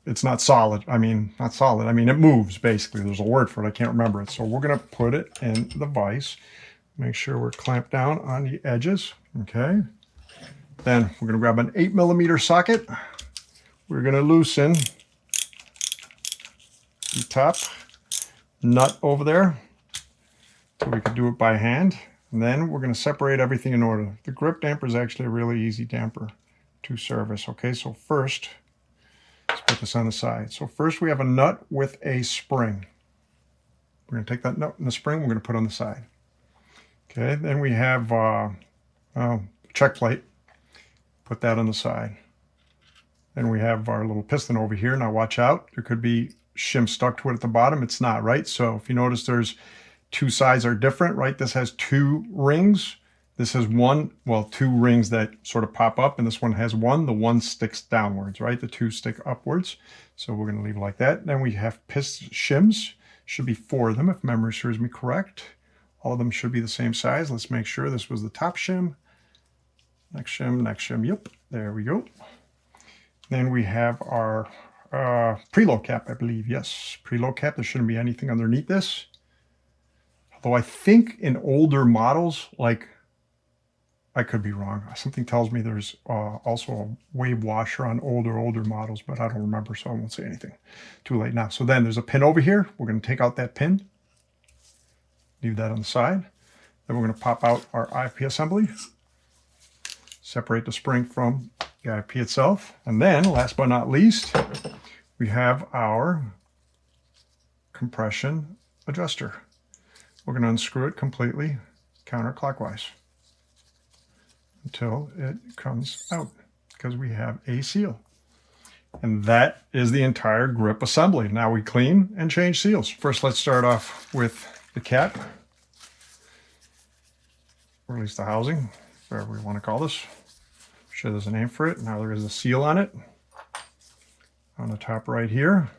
It's not solid. I mean, not solid. I mean, it moves, basically. There's a word for it. I can't remember it. So we're going to put it in the vise. Make sure we're clamped down on the edges. Okay. Then we're going to grab an 8mm socket. We're going to loosen the top nut over there so we can do it by hand. And then we're going to separate everything in order. The grip damper is actually a really easy damper to service. Okay, so first, let's put this on the side. So first we have a nut with a spring. We're going to take that nut and the spring, we're going to put on the side. Okay, then we have check plate. Put that on the side. Then we have our little piston over here. Now watch out. There could be shim stuck to it at the bottom. It's not, right? So if you notice there's two sides are different, right? This has two rings. This has one, well, two rings that sort of pop up, and this one has one. The one sticks downwards, right? The two stick upwards. So we're going to leave it like that. Then we have shims. Should be 4 of them, if memory serves me correct. All of them should be the same size. Let's make sure this was the top shim. Next shim, yep, there we go. Then we have our preload cap, I believe. Yes, preload cap. There shouldn't be anything underneath this. Although I think in older models, like, I could be wrong. Something tells me there's also a wave washer on older models, but I don't remember, so I won't say anything. Too late now. So then there's a pin over here. We're going to take out that pin. Leave that on the side. Then we're going to pop out our IFP assembly. Separate the spring from the IFP itself. And then, last but not least, we have our compression adjuster. We're going to unscrew it completely counterclockwise until it comes out, because we have a seal. And that is the entire grip assembly. Now we clean and change seals. First, let's start off with the cap, or at least the housing, whatever we want to call this. Sure, there's a name for it. Now there is a seal on it on the top right here.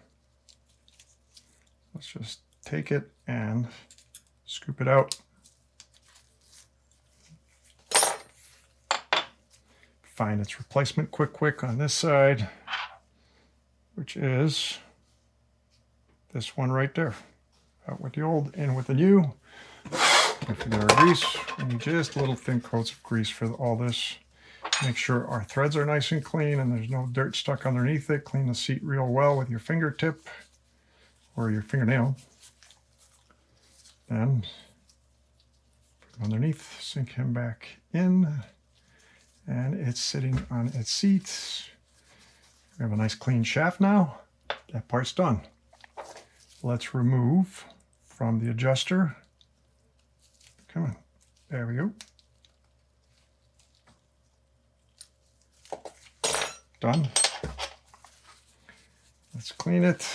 Let's just take it and scoop it out. Find its replacement quick on this side. which is this one right there. Out with the old, in with the new. Don't forget our grease. We need just little thin coats of grease for all this. Make sure our threads are nice and clean and there's no dirt stuck underneath it. Clean the seat real well with your fingertip or your fingernail. Then put him underneath, sink him back in, and it's sitting on its seat. We have a nice clean shaft now. That part's done. Let's remove from the adjuster. Come on, there we go. Done. Let's clean it.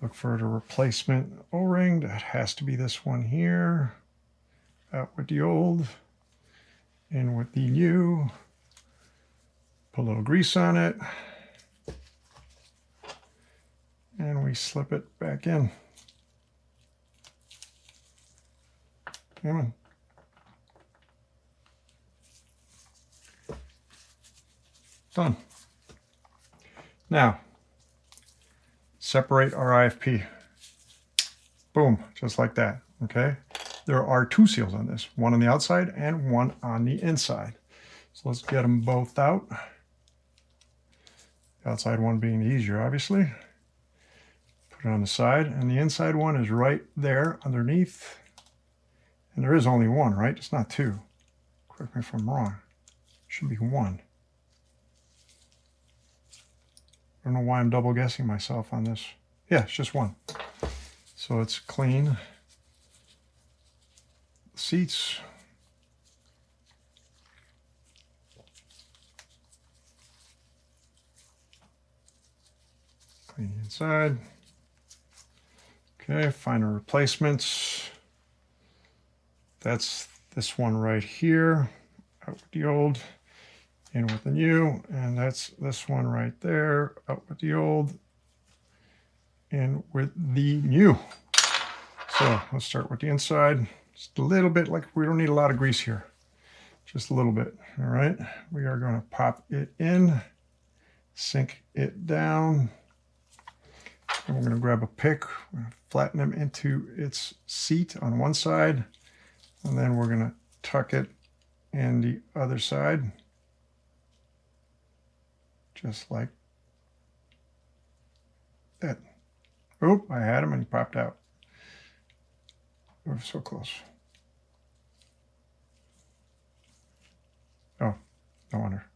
Look for the replacement O-ring. That has to be this one here. Out with the old, in with the new. Put a little grease on it. And we slip it back in. Come on. Done. Now, separate our IFP. Boom, just like that, okay? There are two seals on this, one on the outside and one on the inside. So let's get them both out. The outside one being the easier, obviously. Put it on the side, and the inside one is right there underneath. And there is only one, right? It's not two. Correct me if I'm wrong. It should be one. I don't know why I'm double guessing myself on this. Yeah, it's just one. So it's clean. Seats. Clean the inside. Okay, find our replacements. That's this one right here. Out with the old. In with the new, and that's this one right there. Out with the old, in with the new. So let's start with the inside. Just a little bit, like we don't need a lot of grease here. Just a little bit, all right? We are gonna pop it in, sink it down, and we're gonna grab a pick, we're gonna flatten them into its seat on one side, and then we're gonna tuck it in the other side. Just like that. Oop, I had him and he popped out. We're so close. Oh, no wonder.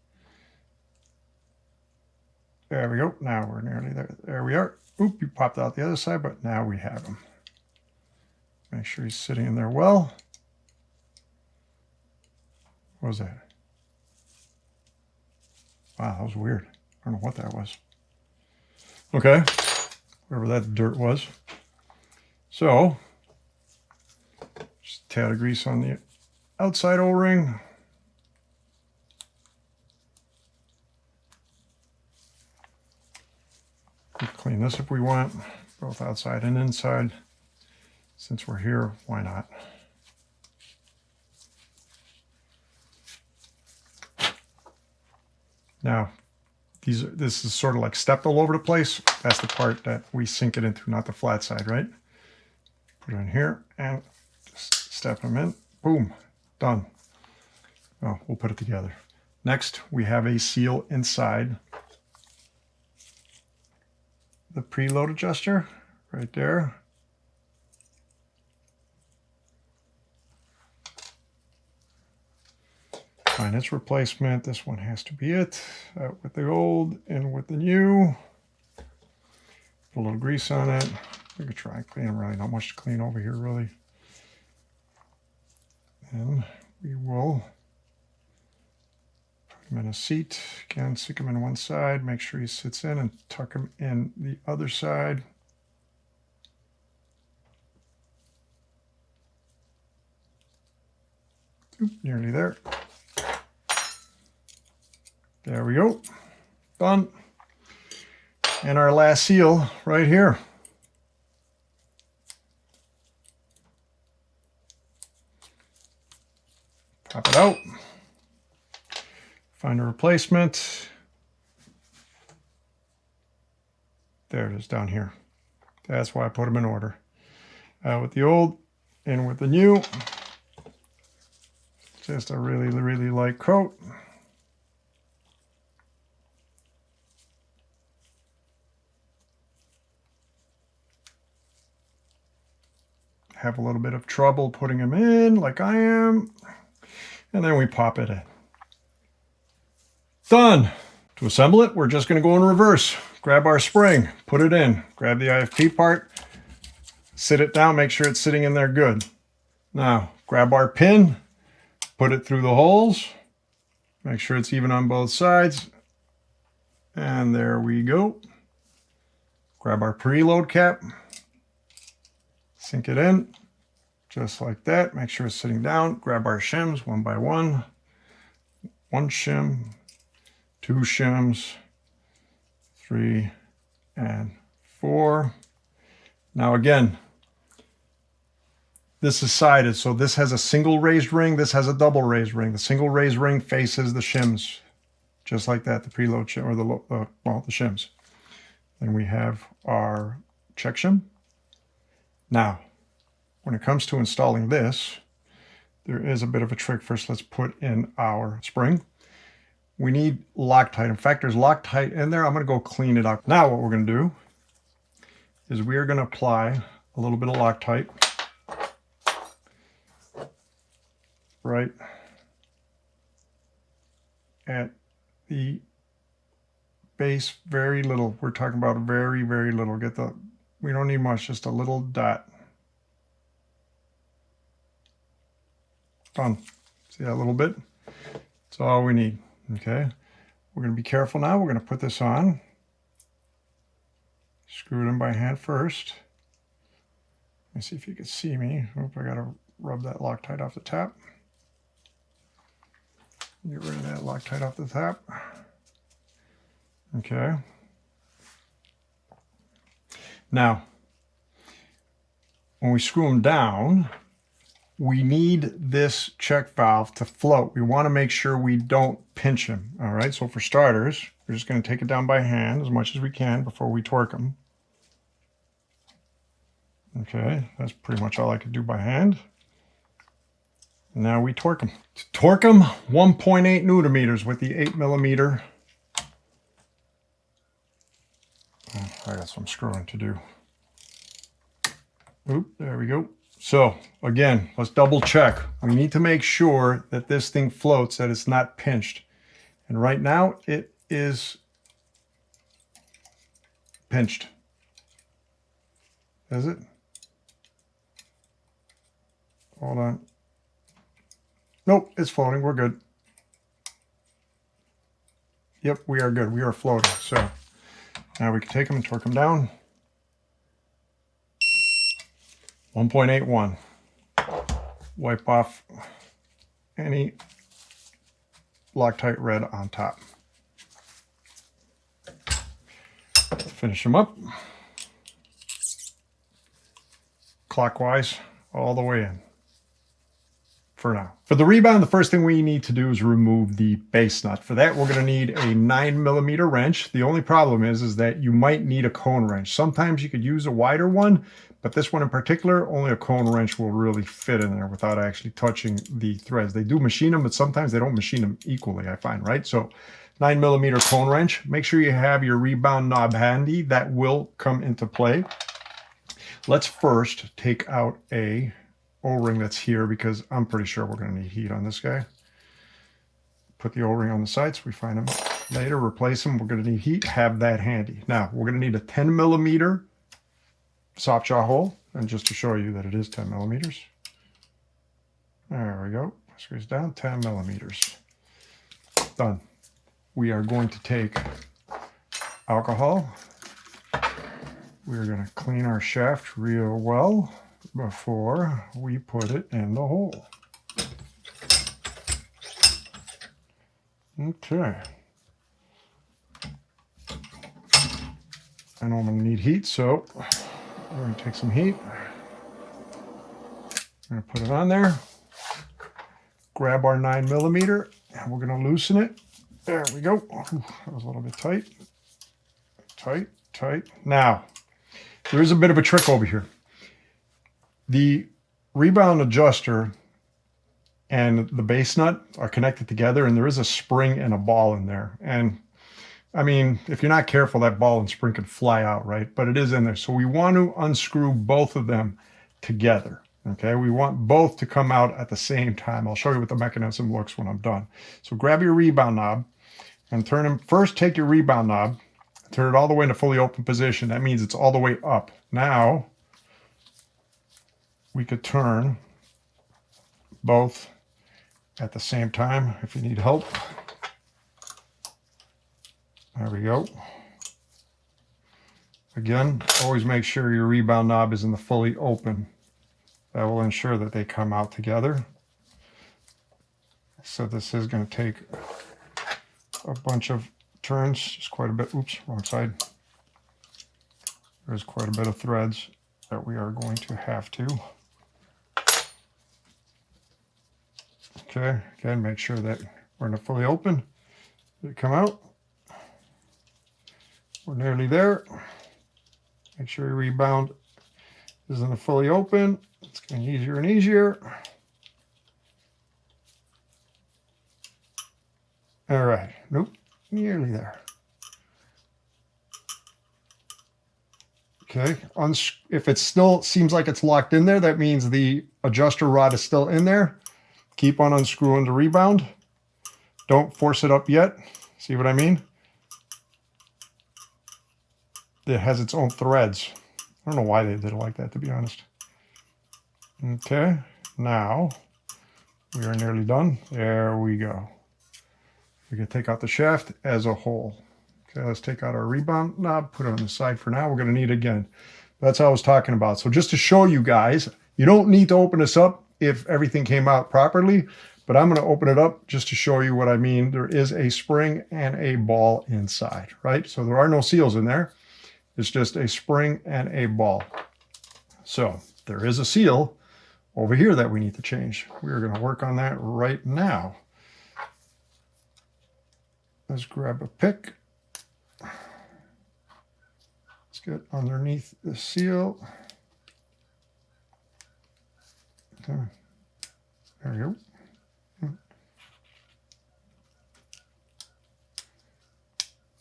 There we go. Now we're nearly there. There we are. Oop, you popped out the other side, but now we have him. Make sure he's sitting in there well. What was that? Wow, that was weird. I don't know what that was. Okay, whatever that dirt was. So, just a tad of grease on the outside O-ring. We can clean this if we want, both outside and inside. Since we're here, why not? Now, this is sort of like stepped all over the place. That's the part that we sink it into, not the flat side, right? Put it in here and just step them in. Boom, done. Oh, we'll put it together. Next, we have a seal inside the preload adjuster right there. Find its replacement. This one has to be it. Out with the old, in with the new. Put a little grease on it. We could try and clean them. Really not much to clean over here, really. And we will put him in a seat. Again, stick him in one side. Make sure he sits in and tuck him in the other side. Oop, nearly there. There we go. Done. And our last seal right here. Pop it out. Find a replacement. There it is down here. That's why I put them in order. Out with the old, in with the new. Just a really, really light coat. Have a little bit of trouble putting them in like I am. And then we pop it in. Done. To assemble it, we're just going to go in reverse. Grab our spring, put it in, grab the AFAIK part, sit it down, make sure it's sitting in there good. Now, grab our pin, put it through the holes, make sure it's even on both sides, and there we go. Grab our preload cap, sink it in, just like that, make sure it's sitting down, grab our shims one by one, one shim, two shims, 3 and 4. Now again, this is sided, so this has a single raised ring, this has a double raised ring. The single raised ring faces the shims, just like that, the preload shim, or the shims. Then we have our check shim. Now, when it comes to installing this, there is a bit of a trick. First, let's put in our spring. We need Loctite. In fact, there's Loctite in there. I'm going to go clean it up. Now what we're going to do is we are going to apply a little bit of Loctite right at the base. Very little. We're talking about very, very little. We don't need much, just a little dot. Done. See that little bit? That's all we need. Okay, we're going to be careful now. We're going to put this on. Screw it in by hand first. Let me see if you can see me. Oop, I got to rub that Loctite off the top. Get rid of that Loctite off the top. Okay. Now, when we screw them down, we need this check valve to float. We want to make sure we don't pinch them. All right, so for starters, we're just going to take it down by hand as much as we can before we torque them. Okay, that's pretty much all I could do by hand. Now we torque them. To torque them, 1.8 Newton meters with the 8mm. Oh, I got some screwing to do. Oop, there we go. So again, let's double check. We need to make sure that this thing floats, that it's not pinched. And right now it is pinched. Is it? Hold on. Nope, it's floating. We're good. Yep, we are good. We are floating. So now we can take them and torque them down. 1.81. Wipe off any Loctite red on top. Finish them up. Clockwise all the way in. For now. For the rebound, the first thing we need to do is remove the base nut. For that, we're going to need a 9mm wrench. The only problem is that you might need a cone wrench. Sometimes you could use a wider one, but this one in particular, only a cone wrench will really fit in there without actually touching the threads. They do machine them, but sometimes they don't machine them equally, I find, right? So 9mm cone wrench. Make sure you have your rebound knob handy. That will come into play. Let's first take out a O-ring that's here because I'm pretty sure we're going to need heat on this guy. Put the O-ring on the sides. We find them later, replace them. We're going to need heat. Have that handy. Now, we're going to need a 10mm soft jaw hole. And just to show you that it is 10mm. There we go. Squeeze down, 10mm. Done. We are going to take alcohol. We're going to clean our shaft real well before we put it in the hole. Okay. I know I'm going to need heat, so we're going to take some heat. I'm going to put it on there. Grab our 9mm and we're going to loosen it. There we go. Ooh, that was a little bit tight. Tight. tight. Now, there's a bit of a trick over here. The rebound adjuster and the base nut are connected together, and there is a spring and a ball in there. And I mean, if you're not careful, that ball and spring could fly out, right? But it is in there. So we want to unscrew both of them together, okay? We want both to come out at the same time. I'll show you what the mechanism looks when I'm done. So grab your rebound knob and turn them. First, take your rebound knob, turn it all the way into fully open position. That means it's all the way up. Now, we could turn both at the same time if you need help. There we go. Again, always make sure your rebound knob is in the fully open. That will ensure that they come out together. So this is going to take a bunch of turns, just quite a bit. Oops, wrong side. There's quite a bit of threads that we are going to have to. Okay, again, make sure that we're in a fully open. They come out. We're nearly there. Make sure your rebound is in the fully open. It's getting easier and easier. All right, nope, nearly there. Okay, if it still seems like it's locked in there, that means the adjuster rod is still in there. Keep on unscrewing the rebound. Don't force it up yet. See what I mean? It has its own threads. I don't know why they did it like that, to be honest. Okay, now we are nearly done. There we go. We can take out the shaft as a whole. Okay, let's take out our rebound knob, put it on the side for now. We're going to need it again. That's what I was talking about. So just to show you guys, you don't need to open this up if everything came out properly, but I'm going to open it up just to show you what I mean. There is a spring and a ball inside, right? So there are no seals in there. It's just a spring and a ball. So there is a seal over here that we need to change. We're going to work on that right now. Let's grab a pick. Let's get underneath the seal. Okay. There we go.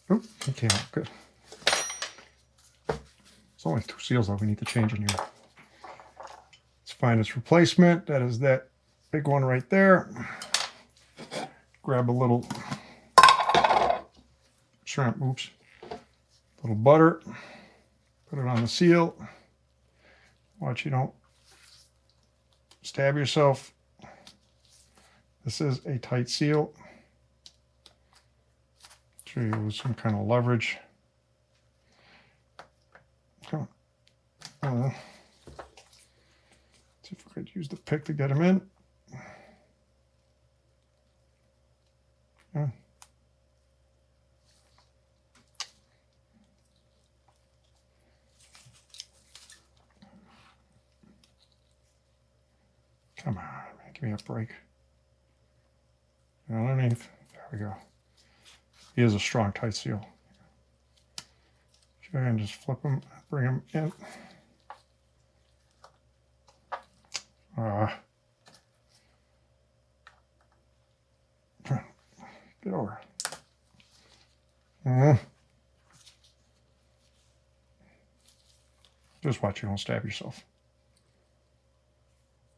Oh, it came out good. There's only 2 seals that we need to change in here. Let's find its replacement. That is that big one right there. Grab a little shrimp, oops, little butter. Put it on the seal. Watch you don't stab yourself. This is a tight seal. Show you with some kind of leverage. Come on. See if we could use the pick to get them in. Yeah. Come on, man, give me a break. Underneath, there we go. He is a strong, tight seal. Go ahead and just flip them, bring them in. Get over. Just watch you don't stab yourself.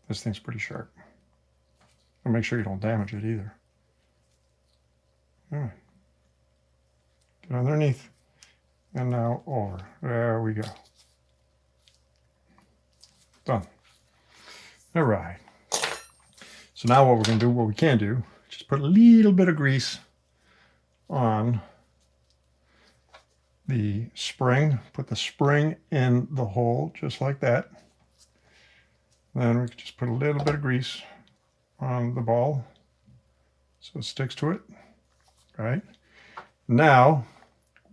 This thing's pretty sharp. And make sure you don't damage it either. All right. Get underneath. And now over. There we go. Done. All right. So now what we're going to do, what we can do, just put a little bit of grease on the spring. Put the spring in the hole just like that. Then we can just put a little bit of grease on the ball so it sticks to it. All right. Now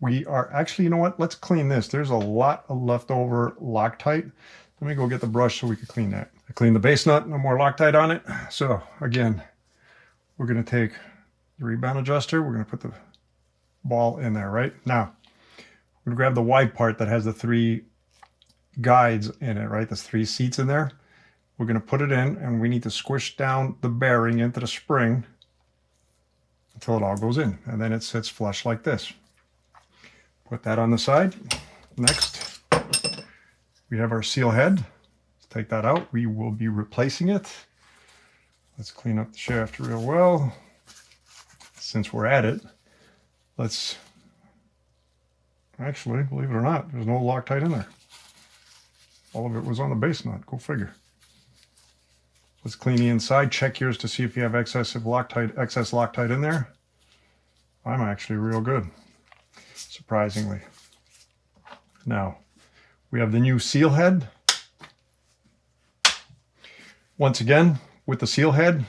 we are actually, you know what? Let's clean this. There's a lot of leftover Loctite. Let me go get the brush so we can clean that. I cleaned the base nut, no more Loctite on it. So again, we're going to take the rebound adjuster. We're going to put the ball in there, right? Now, I'm going to grab the wide part that has the 3 guides in it, right? There's 3 seats in there. We're going to put it in, and we need to squish down the bearing into the spring until it all goes in, and then it sits flush like this. Put that on the side. Next, we have our seal head. Let's take that out. We will be replacing it. Let's clean up the shaft real well. Since we're at it, let's actually, believe it or not, there's no Loctite in there. All of it was on the base nut. Go figure. Let's clean the inside. Check yours to see if you have excess Loctite in there. I'm actually real good, surprisingly. Now, we have the new seal head. Once again, with the seal head,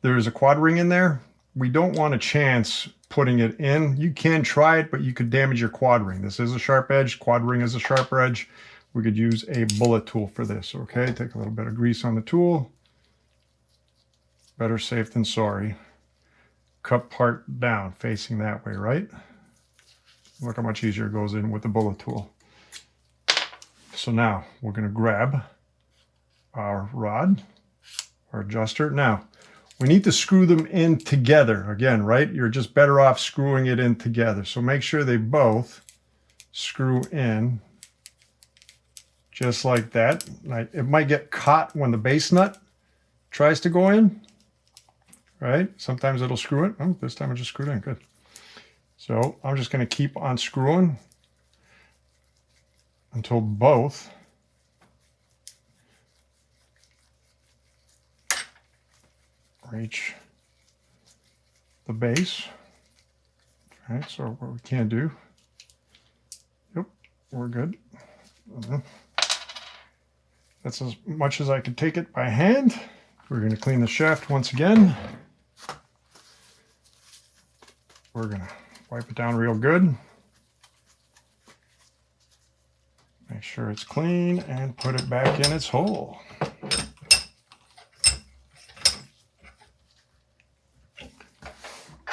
there is a quad ring in there. We don't want to chance putting it in. You can try it, but you could damage your quad ring. This is a sharp edge. Quad ring is a sharper edge. We could use a bullet tool for this, okay? Take a little bit of grease on the tool. Better safe than sorry. Cut part down, facing that way, right? Look how much easier it goes in with the bullet tool. So now we're going to grab our rod, our adjuster. Now, we need to screw them in together again, right? You're just better off screwing it in together. So make sure they both screw in just like that. It might get caught when the base nut tries to go in, right? Sometimes it'll screw it. Oh, this time it just screwed in. Good. So I'm just going to keep on screwing until both reach the base. All right, so what we can do, yep, we're good. That's as much as I can take it by hand. We're going to clean the shaft once again. We're going to wipe it down real good. Make sure it's clean and put it back in its hole.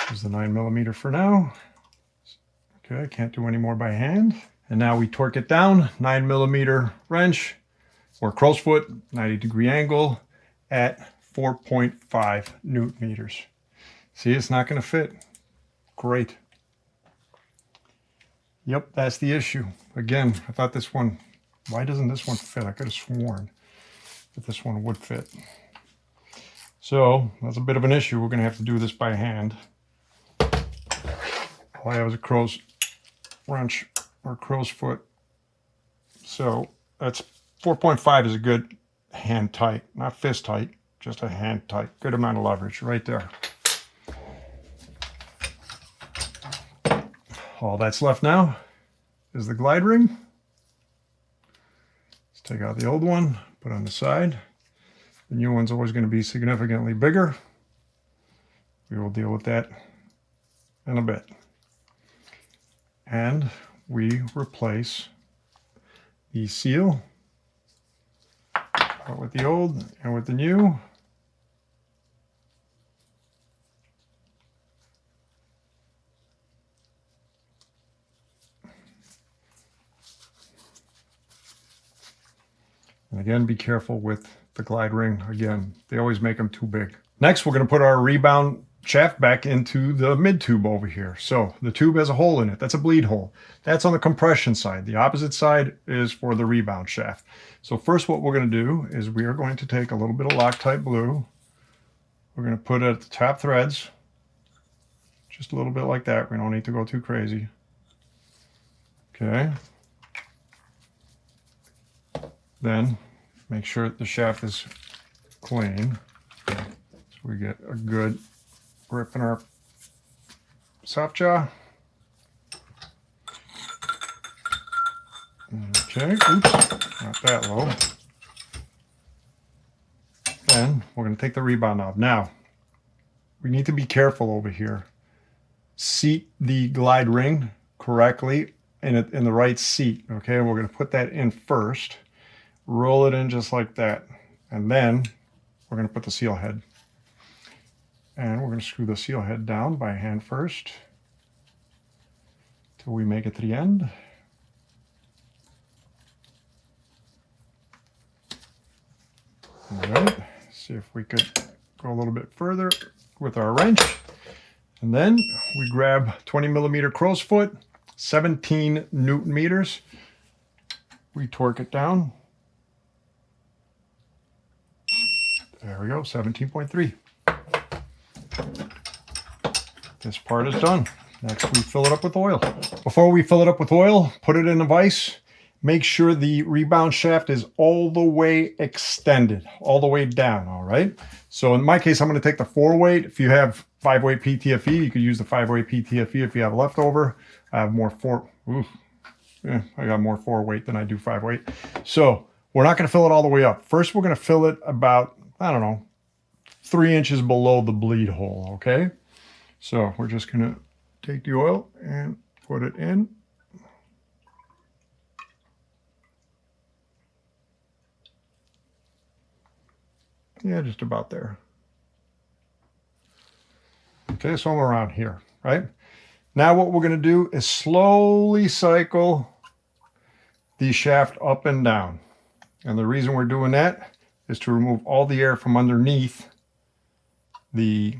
Here's the 9mm for now. Okay, can't do any more by hand. And now we torque it down, 9mm wrench or crow's foot, 90-degree angle at 4.5 Newton meters. See, it's not going to fit. Great. Yep, that's the issue. Again, I thought this one, why doesn't this one fit? I could have sworn that this one would fit. So that's a bit of an issue. We're going to have to do this by hand. All I have is a crow's wrench or crow's foot. So that's 4.5 is a good hand tight, not fist tight, just a hand tight. Good amount of leverage right there. All that's left now is the glide ring. Let's take out the old one, put it on the side. The new one's always going to be significantly bigger. We will deal with that in a bit. And we replace the seal with the old and with the new. And again, be careful with the glide ring. Again, they always make them too big. Next, we're going to put our rebound shaft back into the mid tube over here. So the tube has a hole in it. That's a bleed hole. That's on the compression side. The opposite side is for the rebound shaft. So first what we're going to do is we are going to take a little bit of Loctite blue. We're going to put it at the top threads. Just a little bit like that. We don't need to go too crazy. Okay. Then make sure the shaft is clean. So we get a good grip in our soft jaw. Okay, oops, not that low. Then we're going to take the rebound knob. Now, we need to be careful over here. Seat the glide ring correctly in the right seat. Okay, we're going to put that in first. Roll it in just like that. And then we're going to put the seal head. And we're going to screw the seal head down by hand first till we make it to the end. All right, see if we could go a little bit further with our wrench. And then we grab 20 millimeter crow's foot, 17 Newton meters. We torque it down. There we go, 17.3. This part is done. Next, we fill it up with oil. Before we fill it up with oil, put it in a vise. Make sure the rebound shaft is all the way extended, all the way down, all right? So in my case, I'm going to take the 4-weight. If you have 5-weight PTFE, you could use the 5-weight PTFE if you have leftover. I have more I got more 4-weight than I do 5-weight. So we're not going to fill it all the way up. First, we're going to fill it about, I don't know, 3 inches below the bleed hole, okay? So we're just going to take the oil and put it in. Yeah, just about there. Okay, so I'm around here, right? Now what we're going to do is slowly cycle the shaft up and down. And the reason we're doing that is to remove all the air from underneath the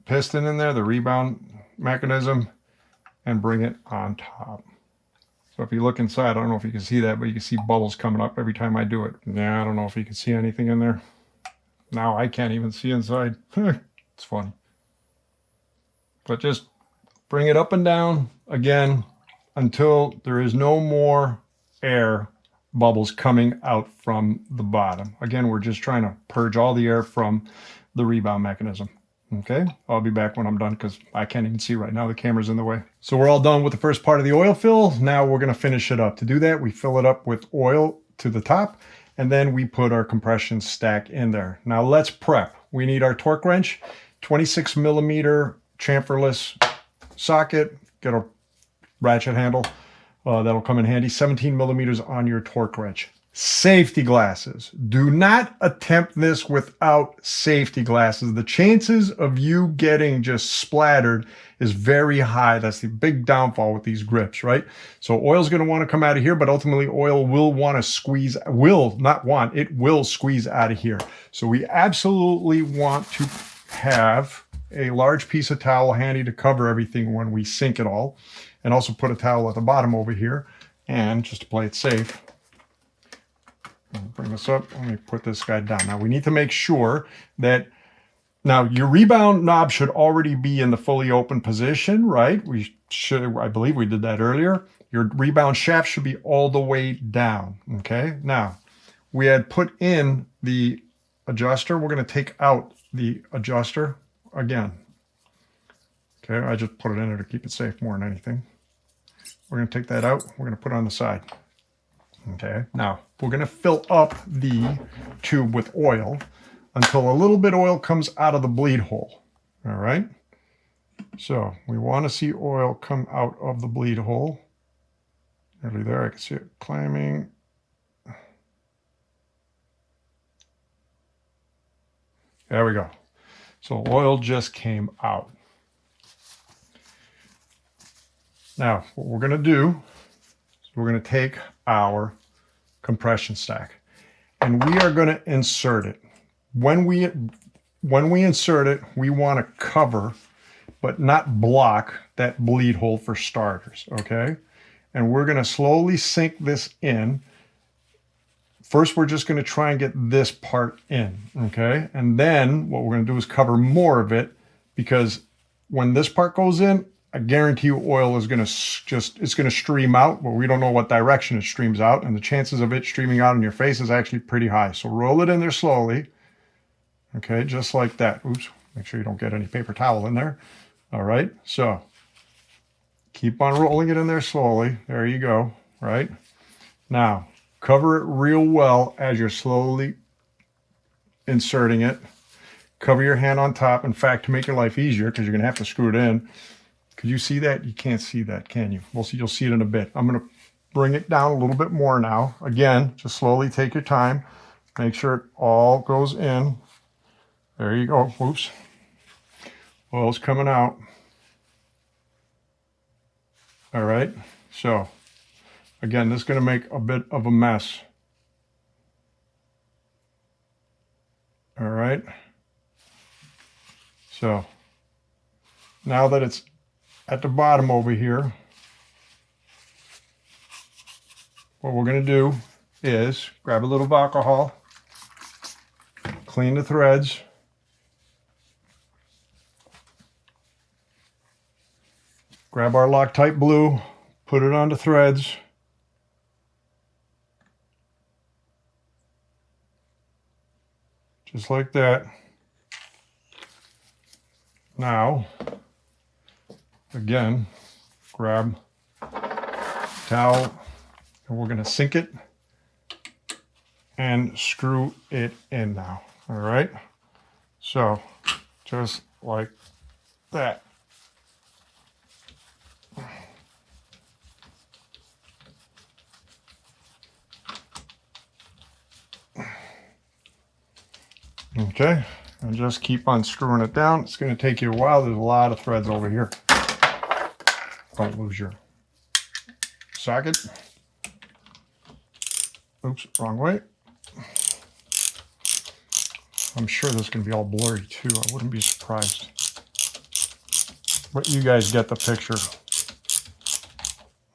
piston in there, the rebound mechanism, and bring it on top. So if you look inside, I don't know if you can see that, but you can see bubbles coming up every time I do it. Yeah, I don't know if you can see anything in there. Now I can't even see inside. It's funny. But just bring it up and down again until there is no more air bubbles coming out from the bottom. Again, we're just trying to purge all the air from the rebound mechanism. Okay, I'll be back when I'm done because I can't even see right now. The camera's in the way. So we're all done with the first part of the oil fill. Now we're going to finish it up. To do that, we fill it up with oil to the top, and then we put our compression stack in there. Now let's prep. We need our torque wrench, 26 millimeter chamferless socket, get a ratchet handle. That'll come in handy. 17 millimeters on your torque wrench. Safety glasses. Do not attempt this without safety glasses. The chances of you getting just splattered is very high. That's the big downfall with these grips, right? So oil's going to want to come out of here, but ultimately oil will want to squeeze, it will squeeze out of here. So we absolutely want to have a large piece of towel handy to cover everything when we sink it all. And also put a towel at the bottom over here. And just to play it safe, bring this up. Let me put this guy down. Now we need to make sure that now your rebound knob should already be in the fully open position, right? We should, I believe we did that earlier. Your rebound shaft should be all the way down. Okay. Now we had put in the adjuster. We're going to take out the adjuster again. Okay. I just put it in there to keep it safe more than anything. We're going to take that out. We're going to put it on the side. Okay, now we're going to fill up the tube with oil until a little bit of oil comes out of the bleed hole. All right, so we want to see oil come out of the bleed hole. Nearly there, I can see it climbing. There we go. So oil just came out. Now, what we're going to do is we're going to take our compression stack and we are going to insert it. When we insert it, we want to cover but not block that bleed hole for starters, okay? And we're going to slowly sink this in. First, we're just going to try and get this part in, okay? And then what we're going to do is cover more of it, because when this part goes in, I guarantee you oil is going to it's going to stream out, but we don't know what direction it streams out, and the chances of it streaming out in your face is actually pretty high. So roll it in there slowly, okay, just like that. Oops, make sure you don't get any paper towel in there. All right, so keep on rolling it in there slowly. There you go, right? Now, cover it real well as you're slowly inserting it. Cover your hand on top. In fact, to make your life easier, because you're going to have to screw it in. Could you see that? You can't see that, can you? We'll see. You'll see it in a bit. I'm going to bring it down a little bit more now. Again, just slowly take your time. Make sure it all goes in. There you go. Whoops. Oil's coming out. All right. So, again, this is going to make a bit of a mess. All right. So now that it's at the bottom over here, what we're going to do is grab a little of alcohol, clean the threads, grab our Loctite blue, put it on the threads, just like that. Now, again, grab towel, and we're going to sink it and screw it in now. All right. So just like that. Okay, and just keep on screwing it down. It's going to take you a while. There's a lot of threads over here. Don't lose your socket. Oops, wrong way. I'm sure this is going to be all blurry too. I wouldn't be surprised. But you guys get the picture.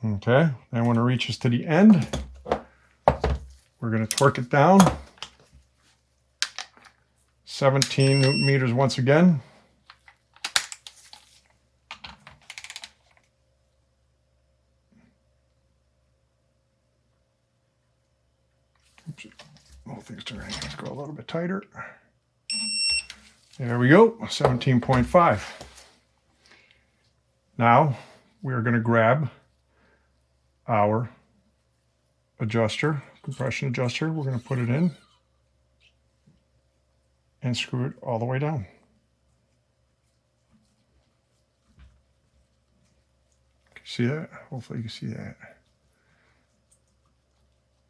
Okay, then when it reaches to the end, we're going to torque it down. 17 Newton meters once again. Oops, whole thing's turning. Let's go a little bit tighter. There we go, 17.5. Now we are going to grab our adjuster, compression adjuster. We're going to put it in and screw it all the way down. Can you see that? Hopefully you can see that.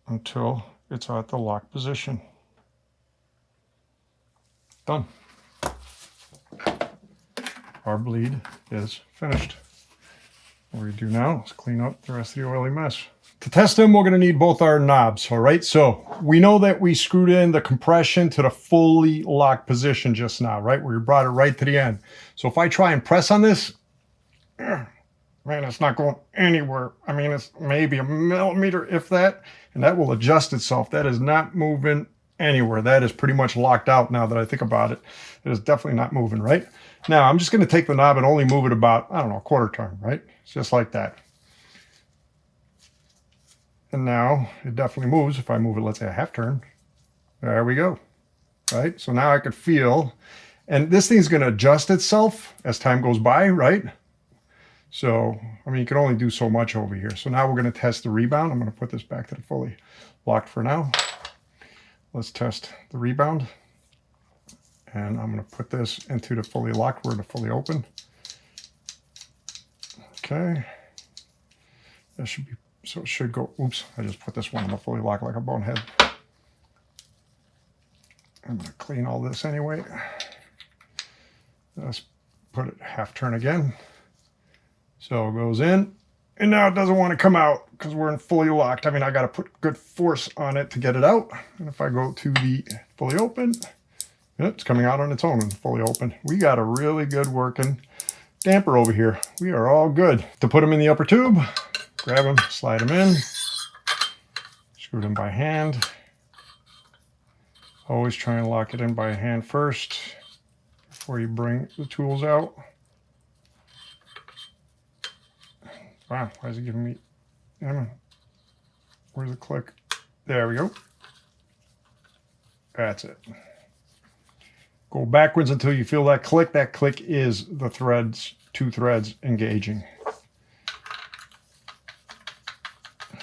Until it's at the lock position. Done. Our bleed is finished. What we do now is clean up the rest of the oily mess. To test them, we're going to need both our knobs, all right? So we know that we screwed in the compression to the fully locked position just now, right? We brought it right to the end. So if I try and press on this, man, it's not going anywhere. I mean, it's maybe a millimeter, if that, and that will adjust itself. That is not moving anywhere. That is pretty much locked out now that I think about it. It is definitely not moving, right? Now, I'm just going to take the knob and only move it about, I don't know, a quarter turn, right? It's just like that. And now it definitely moves. If I move it, let's say a half turn, there we go, right? So now I could feel, and this thing's going to adjust itself as time goes by, right? So, I mean, you can only do so much over here. So now we're going to test the rebound. I'm going to put this back to the fully locked for now. Let's test the rebound. And I'm going to put this into the fully locked where the fully open. Okay. That should be, so it should go, oops, I just put this one on the fully locked like a bonehead. I'm going to clean all this anyway. Let's put it half turn again. So it goes in, and now it doesn't want to come out because we're in fully locked. I mean, I got to put good force on it to get it out. And if I go to the fully open, it's coming out on its own and fully open. We got a really good working damper over here. We are all good. To put them in the upper tube, grab them, slide them in, screw them by hand. Always try and lock it in by hand first before you bring the tools out. Wow, why is it giving me, where's the click? There we go. That's it. Go backwards until you feel that click. That click is the threads, two threads engaging.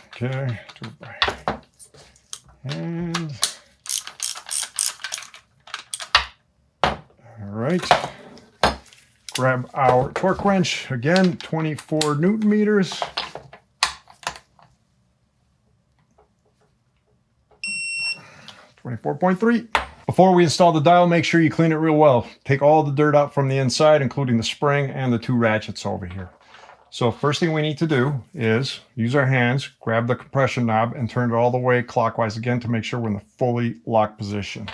Okay, do it by hand. All right. Grab our torque wrench, again, 24 Newton meters. .3. Before we install the dial, make sure you clean it real well. Take all the dirt out from the inside, including the spring and the two ratchets over here. So first thing we need to do is use our hands, grab the compression knob, and turn it all the way clockwise again to make sure we're in the fully locked position.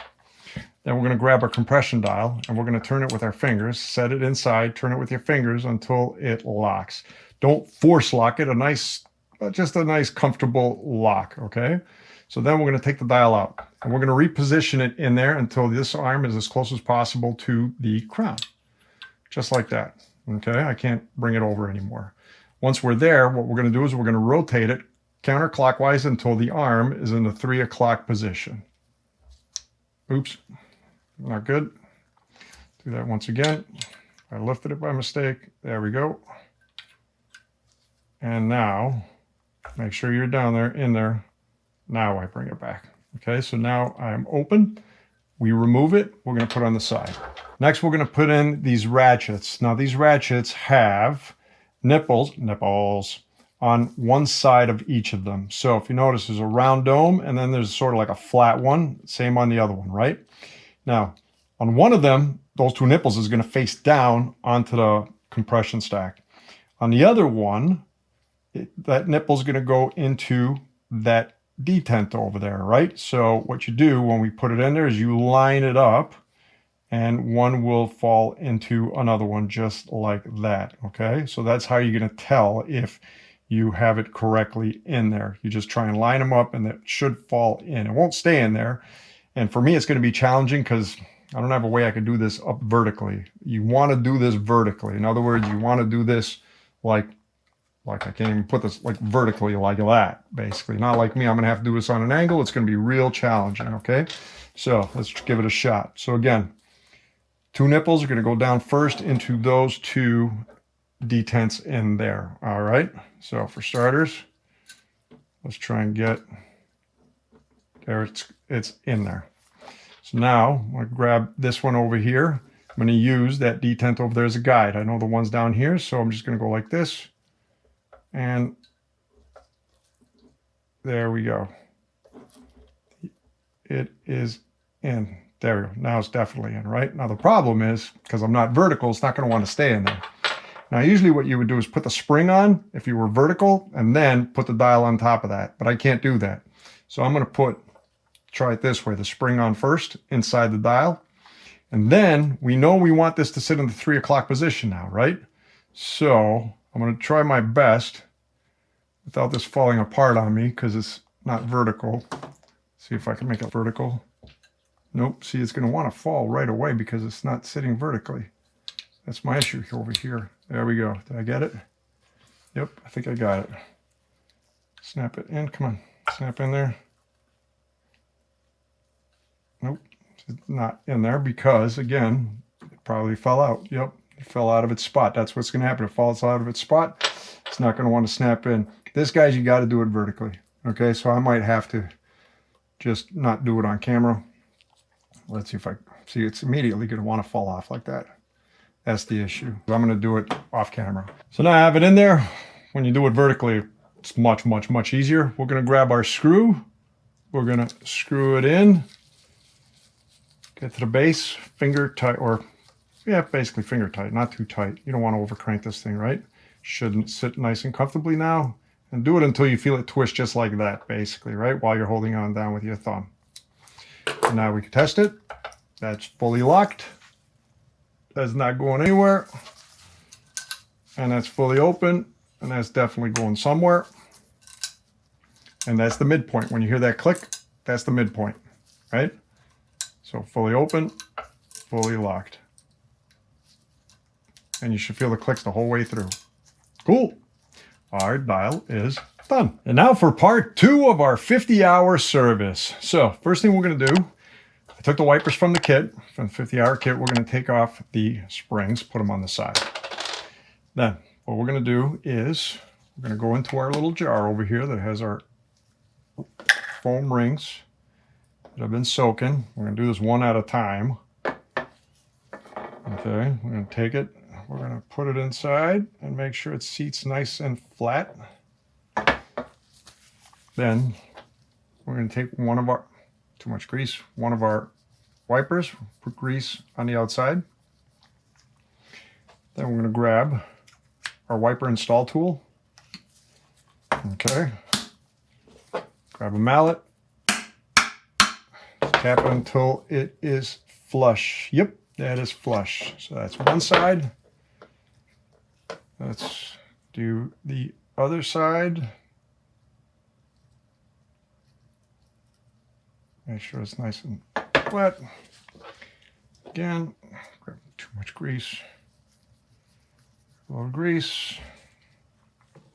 Then we're going to grab our compression dial and we're going to turn it with our fingers, set it inside, turn it with your fingers until it locks. Don't force lock it, just a nice comfortable lock, okay? So then we're going to take the dial out and we're going to reposition it in there until this arm is as close as possible to the crown. Just like that, okay? I can't bring it over anymore. Once we're there, what we're going to do is we're going to rotate it counterclockwise until the arm is in the 3 o'clock position. Oops, not good. Do that once again. I lifted it by mistake. There we go. And now, make sure you're down there, in there. Now I bring it back. Okay, so now I'm open. We remove it. We're going to put it on the side. Next, we're going to put in these ratchets. Now, these ratchets have nipples on one side of each of them. So if you notice, there's a round dome, and then there's sort of like a flat one. Same on the other one, right? Now, on one of them, those two nipples is going to face down onto the compression stack. On the other one, that nipple is going to go into that detent over there, right? So what you do when we put it in there is you line it up and one will fall into another one just like that, okay? So that's how you're going to tell if you have it correctly in there. You just try and line them up and it should fall in. It won't stay in there. And for me, it's going to be challenging because I don't have a way I can do this up vertically. You want to do this vertically. In other words, you want to do this like I can't even put this like vertically like that, basically. Not like me, I'm going to have to do this on an angle. It's going to be real challenging, okay? So let's give it a shot. So again, two nipples are going to go down first into those two detents in there, all right? So for starters, let's try and get, there it's in there. So now I'm going to grab this one over here. I'm going to use that detent over there as a guide. I know the one's down here, so I'm just going to go like this. And there we go. It is in. There we go. Now it's definitely in, right? Now the problem is, because I'm not vertical, it's not going to want to stay in there. Now usually what you would do is put the spring on if you were vertical and then put the dial on top of that. But I can't do that. So I'm going to try it this way, the spring on first inside the dial. And then we know we want this to sit in the 3 o'clock position now, right? So I'm going to try my best without this falling apart on me because it's not vertical. See if I can make it vertical. Nope. See, it's going to want to fall right away because it's not sitting vertically. That's my issue over here. There we go. Did I get it? Yep, I think I got it. Snap it in. Come on. Snap in there. Nope. It's not in there because, again, it probably fell out. Yep. It fell out of its spot. That's what's going to happen. It falls out of its spot. It's not going to want to snap in. This, guys, you got to do it vertically. Okay, so I might have to just not do it on camera. Let's see if I see. It's immediately going to want to fall off like that. That's the issue. I'm going to do it off camera. So now I have it in there. When you do it vertically, it's much, much, much easier. We're going to grab our screw. We're going to screw it in. Get to the base, finger tight, or yeah, basically finger tight, not too tight. You don't want to over crank this thing, right? Shouldn't sit nice and comfortably now. And do it until you feel it twist just like that, basically, right? While you're holding on down with your thumb. And now we can test it. That's fully locked. That's not going anywhere. And that's fully open. And that's definitely going somewhere. And that's the midpoint. When you hear that click, that's the midpoint, right? So fully open, fully locked. And you should feel the clicks the whole way through. Cool. Our dial is done. And now for part 2 of our 50-hour service. So first thing we're going to do, I took the wipers from the kit, from the 50-hour kit. We're going to take off the springs, put them on the side. Then what we're going to do is we're going to go into our little jar over here that has our foam rings that have been soaking. We're going to do this one at a time. Okay, we're going to take it. We're going to put it inside and make sure it seats nice and flat. Then we're going to take one of our, too much grease, one of our wipers, put grease on the outside. Then we're going to grab our wiper install tool. Okay. Grab a mallet. Tap it until it is flush. Yep, that is flush. So that's one side. Let's do the other side. Make sure it's nice and flat. Again, grab too much grease. A little grease.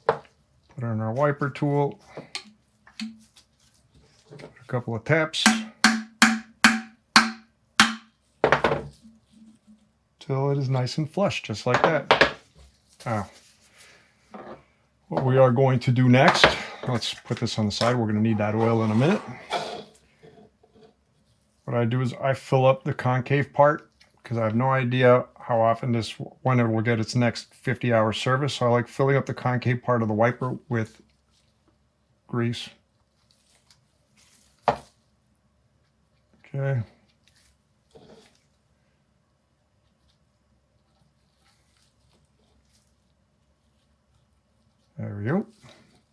Put it on our wiper tool. A couple of taps. Till it is nice and flush, just like that. Now, what we are going to do next, let's put this on the side. We're going to need that oil in a minute. What I do is I fill up the concave part because I have no idea how often when it will get its next 50-hour service. So I like filling up the concave part of the wiper with grease. Okay. There we go.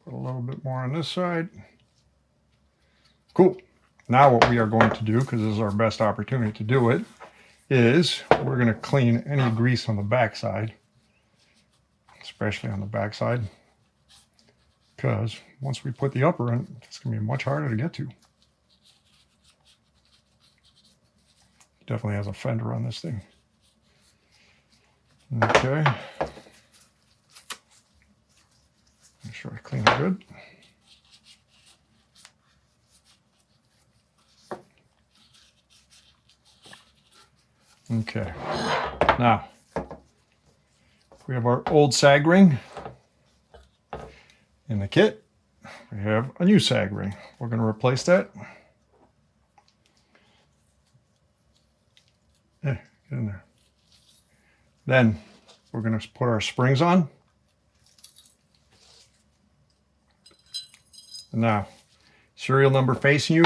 Put a little bit more on this side. Cool. Now what we are going to do, because this is our best opportunity to do it, is we're going to clean any grease on the backside, especially on the backside, because once we put the upper in, it's going to be much harder to get to. Definitely has a fender on this thing. Okay. Make sure I clean it good. Okay, now we have our old sag ring in the kit. We have a new sag ring. We're going to replace that. Yeah, get in there. Then we're going to put our springs on. And now, serial number facing you,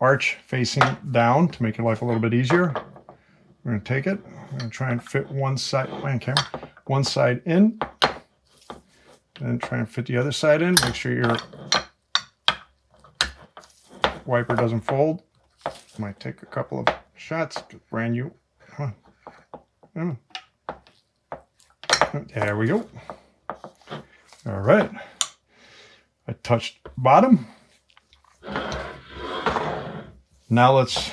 arch facing down to make your life a little bit easier. We're going to take it. We're going to try and fit one side, one side in, then try and fit the other side in. Make sure your wiper doesn't fold. Might take a couple of shots. Brand new. Come on. There we go. All right. I touched bottom. Now let's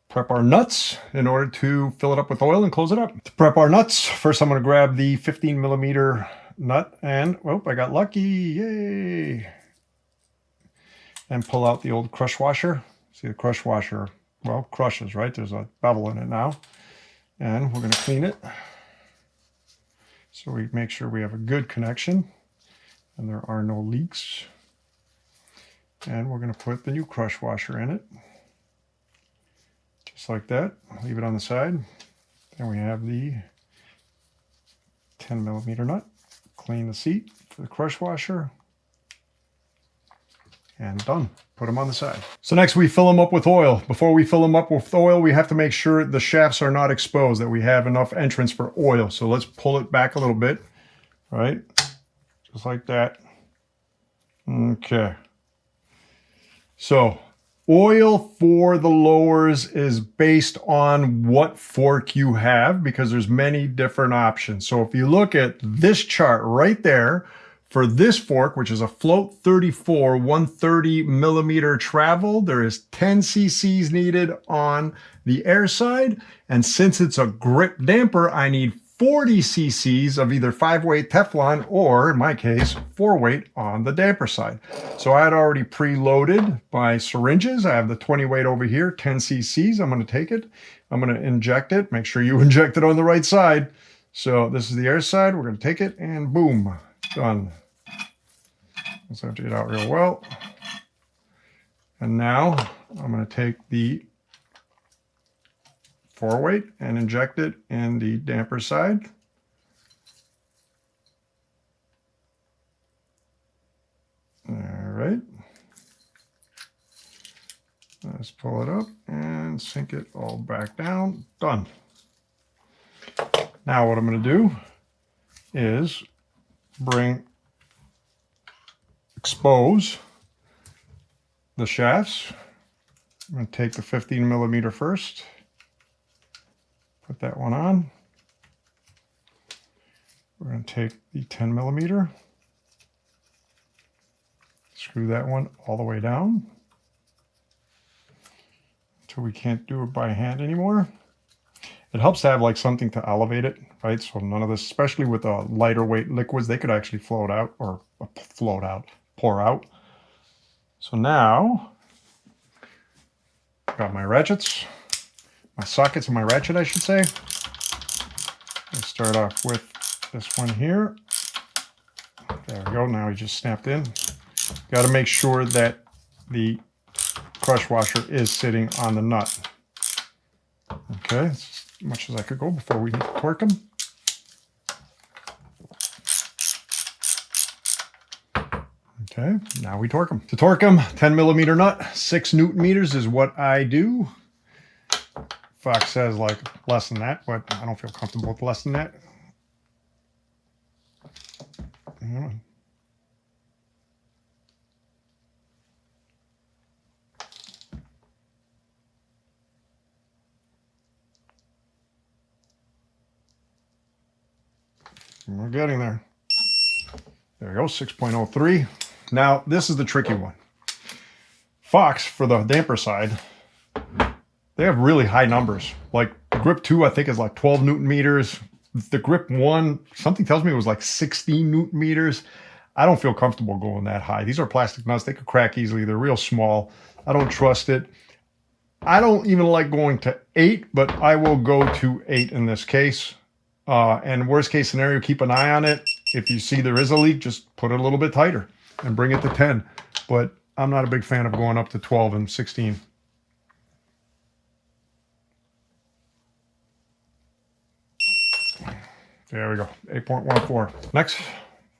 prep our nuts in order to fill it up with oil and close it up. To prep our nuts, first I'm going to grab the 15mm nut and, oh, I got lucky, yay! And pull out the old crush washer. See, the crush washer, well, crushes, right? There's a bevel in it now. And we're going to clean it. So we make sure we have a good connection and there are no leaks. And we're going to put the new crush washer in it. Just like that. Leave it on the side. Then we have the 10mm nut. Clean the seat for the crush washer. And done. Put them on the side. So next we fill them up with oil. Before we fill them up with oil, we have to make sure the shafts are not exposed, that we have enough entrance for oil. So let's pull it back a little bit. Right? Just like that. Okay. So oil for the lowers is based on what fork you have because there's many different options. So if you look at this chart right there, for this fork, which is a float 34 130mm travel, there is 10 cc's needed on the air side. And since it's a grip damper, I need 40 cc's of either 5-weight Teflon or, in my case, 4-weight on the damper side. So I had already preloaded my syringes. I have the 20-weight over here, 10 cc's. I'm going to take it. I'm going to inject it. Make sure you inject it on the right side. So this is the air side. We're going to take it and boom, done. Let's empty it out real well. And now I'm going to take the 4-weight and inject it in the damper side. All right. Let's pull it up and sink it all back down. Done. Now what I'm going to do is expose the shafts. I'm going to take the 15mm first. Put that one on. We're going to take the 10 millimeter, screw that one all the way down until we can't do it by hand anymore. It helps to have like something to elevate it, right? So none of this, especially with lighter weight liquids, they could actually float out or pour out. So now, got my ratchets, my sockets and my ratchet, I should say. Let's start off with this one here. There we go. Now he just snapped in. Got to make sure that the crush washer is sitting on the nut. Okay, as much as I could go before we torque them. Okay, now we torque them. To torque them, 10 millimeter nut, 6 Newton meters is what I do. Fox says like less than that, but I don't feel comfortable with less than that. Yeah. We're getting there. There we go, 6.03. Now, this is the tricky one. Fox, for the damper side, they have really high numbers. Like grip 2, I think, is like 12 Newton meters. The grip 1, something tells me it was like 16 Newton meters. I don't feel comfortable going that high. These are plastic nuts. They could crack easily. They're real small. I don't trust it. I don't even like going to 8, but I will go to 8 in this case. And worst case scenario, keep an eye on it. If you see there is a leak, just put it a little bit tighter and bring it to 10. But I'm not a big fan of going up to 12 and 16. There we go, 8.14. Next,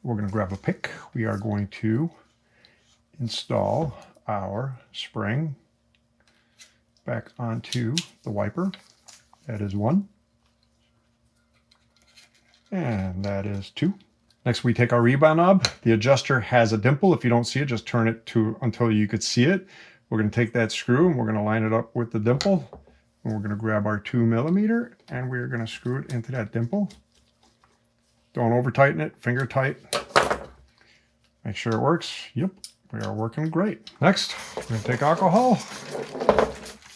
we're going to grab a pick. We are going to install our spring back onto the wiper. That is 1. And that is 2. Next, we take our rebound knob. The adjuster has a dimple. If you don't see it, just turn it to until you could see it. We're going to take that screw and we're going to line it up with the dimple. And we're going to grab our 2 millimeter and we're going to screw it into that dimple. Don't over tighten it, finger tight. Make sure it works. Yep, we are working great. Next, we're going to take alcohol.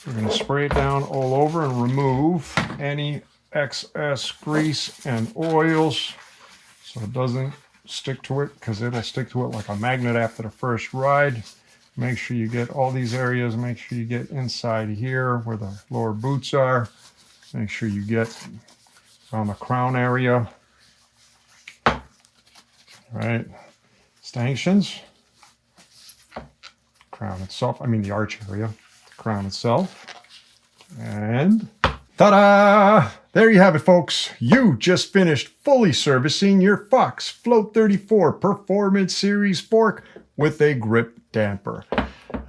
We're going to spray it down all over and remove any excess grease and oils so it doesn't stick to it, because it'll stick to it like a magnet after the first ride. Make sure you get all these areas. Make sure you get inside here where the lower boots are. Make sure you get around the crown area. Right, stanchions, crown itself, I mean the arch area, the crown itself, and ta-da! There you have it, folks. You just finished fully servicing your Fox Float 34 Performance Series fork with a grip damper.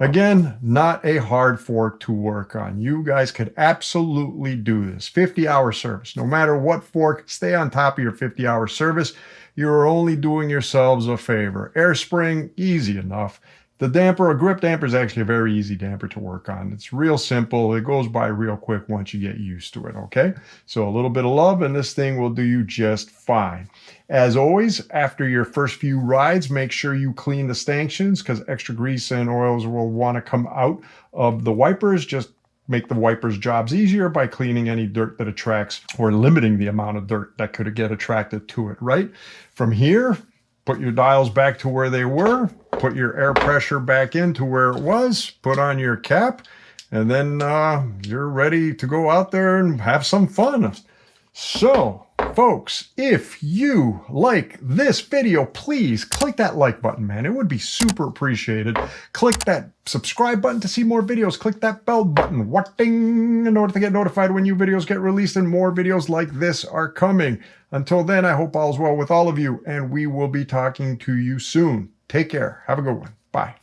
Again, not a hard fork to work on. You guys could absolutely do this. 50-hour service. No matter what fork, stay on top of your 50-hour service. You're only doing yourselves a favor. Air spring, easy enough. The damper, a grip damper, is actually a very easy damper to work on. It's real simple. It goes by real quick once you get used to it, okay? So a little bit of love and this thing will do you just fine. As always, after your first few rides, make sure you clean the stanchions, because extra grease and oils will want to come out of the wipers. Just make the wipers' jobs easier by cleaning any dirt that attracts, or limiting the amount of dirt that could get attracted to it, right? From here, put your dials back to where they were, put your air pressure back into where it was, put on your cap, and then you're ready to go out there and have some fun. So, folks, if you like this video, please click that like button, man. It would be super appreciated. Click that subscribe button to see more videos. Click that bell button, ding, in order to get notified when new videos get released, and more videos like this are coming. Until then, I hope all's well with all of you, and we will be talking to you soon. Take care. Have a good one. Bye.